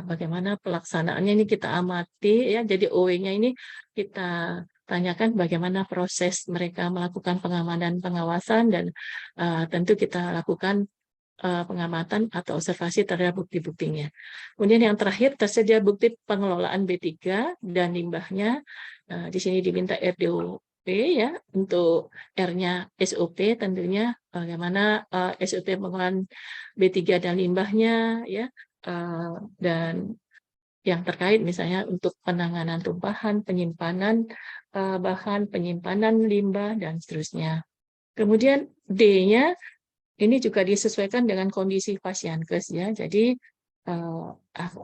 Bagaimana pelaksanaannya ini kita amati ya. Jadi OW-nya ini kita tanyakan bagaimana proses mereka melakukan pengamanan pengawasan dan tentu kita lakukan pengamatan atau observasi terhadap bukti-buktinya. Kemudian yang terakhir tersedia bukti pengelolaan B3 dan limbahnya. Di sini diminta RDOP ya, untuk R-nya SOP tentunya bagaimana SOP pengelolaan B3 dan limbahnya ya. Dan yang terkait misalnya untuk penanganan tumpahan, penyimpanan bahan, penyimpanan limbah, dan seterusnya. Kemudian D-nya ini juga disesuaikan dengan kondisi Pasienkes ya. Jadi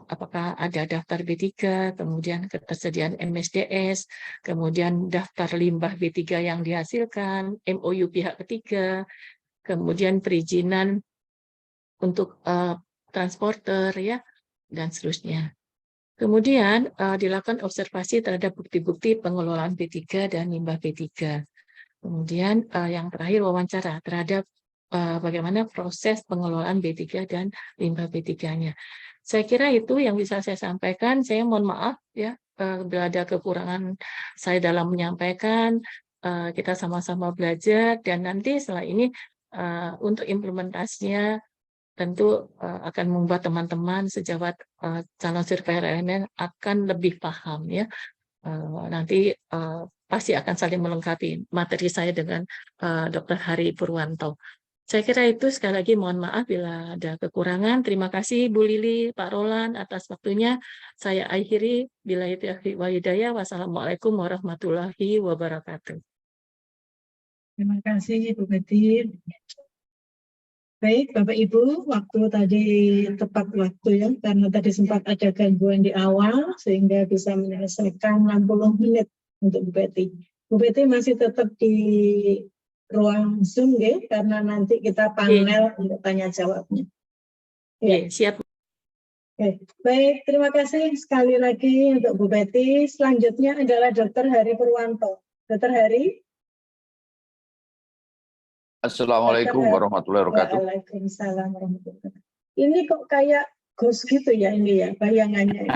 apakah ada daftar B3, kemudian ketersediaan MSDS, kemudian daftar limbah B3 yang dihasilkan, MOU pihak ketiga, kemudian perizinan untuk transporter ya, dan seterusnya. Kemudian dilakukan observasi terhadap bukti-bukti pengelolaan B3 dan limbah B3. Kemudian yang terakhir wawancara terhadap bagaimana proses pengelolaan B3 dan limbah B3-nya. Saya kira itu yang bisa saya sampaikan. Saya mohon maaf ya bila ada kekurangan saya dalam menyampaikan. Kita sama-sama belajar dan nanti setelah ini untuk implementasinya tentu akan membuat teman-teman sejawat calon surveyor elemen akan lebih paham ya. Nanti pasti akan saling melengkapi materi saya dengan Dr. Hari Purwanto. Saya kira itu, sekali lagi mohon maaf bila ada kekurangan. Terima kasih Bu Lili, Pak Roland atas waktunya. Saya akhiri. Billahi taufiq wal hidayah. Wassalamualaikum warahmatullahi wabarakatuh. Terima kasih Bu Betty. Baik, Bapak Ibu, waktu tadi tepat waktu ya, karena tadi sempat ada gangguan di awal, sehingga bisa menyelesaikan 60 menit untuk Bu Betty. Bu Betty masih tetap di ruang Zoom ya, karena nanti kita panel untuk tanya jawabnya. Ya, siap. Oke. Baik, terima kasih sekali lagi untuk Bu Betty. Selanjutnya adalah Dr. Hari Purwanto. Dr. Hari. Assalamualaikum warahmatullahi wabarakatuh. Waalaikumsalam warahmatullahi wabarakatuh. Ini kok kayak ghost gitu ya ini ya bayangannya.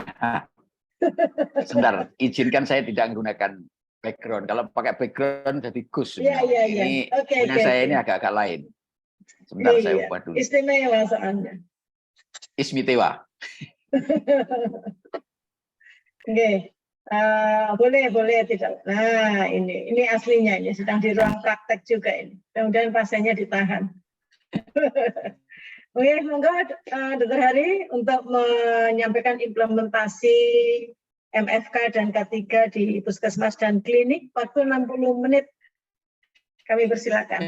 Sebentar, izinkan saya tidak menggunakan background. Kalau pakai background jadi ghost. Iya. Ini Oke. saya ini agak-agak lain. Sebentar saya ubah dulu. Istimewa soalnya. Ismitewa. Oke. Boleh tidak. Nah, ini aslinya, ini sedang di ruang praktek juga ini. Kemudian pasiennya ditahan. Oke, monggo Dr. Hari untuk menyampaikan implementasi MFK dan K3 di puskesmas dan klinik. Waktu 60 menit. Kami persilakan.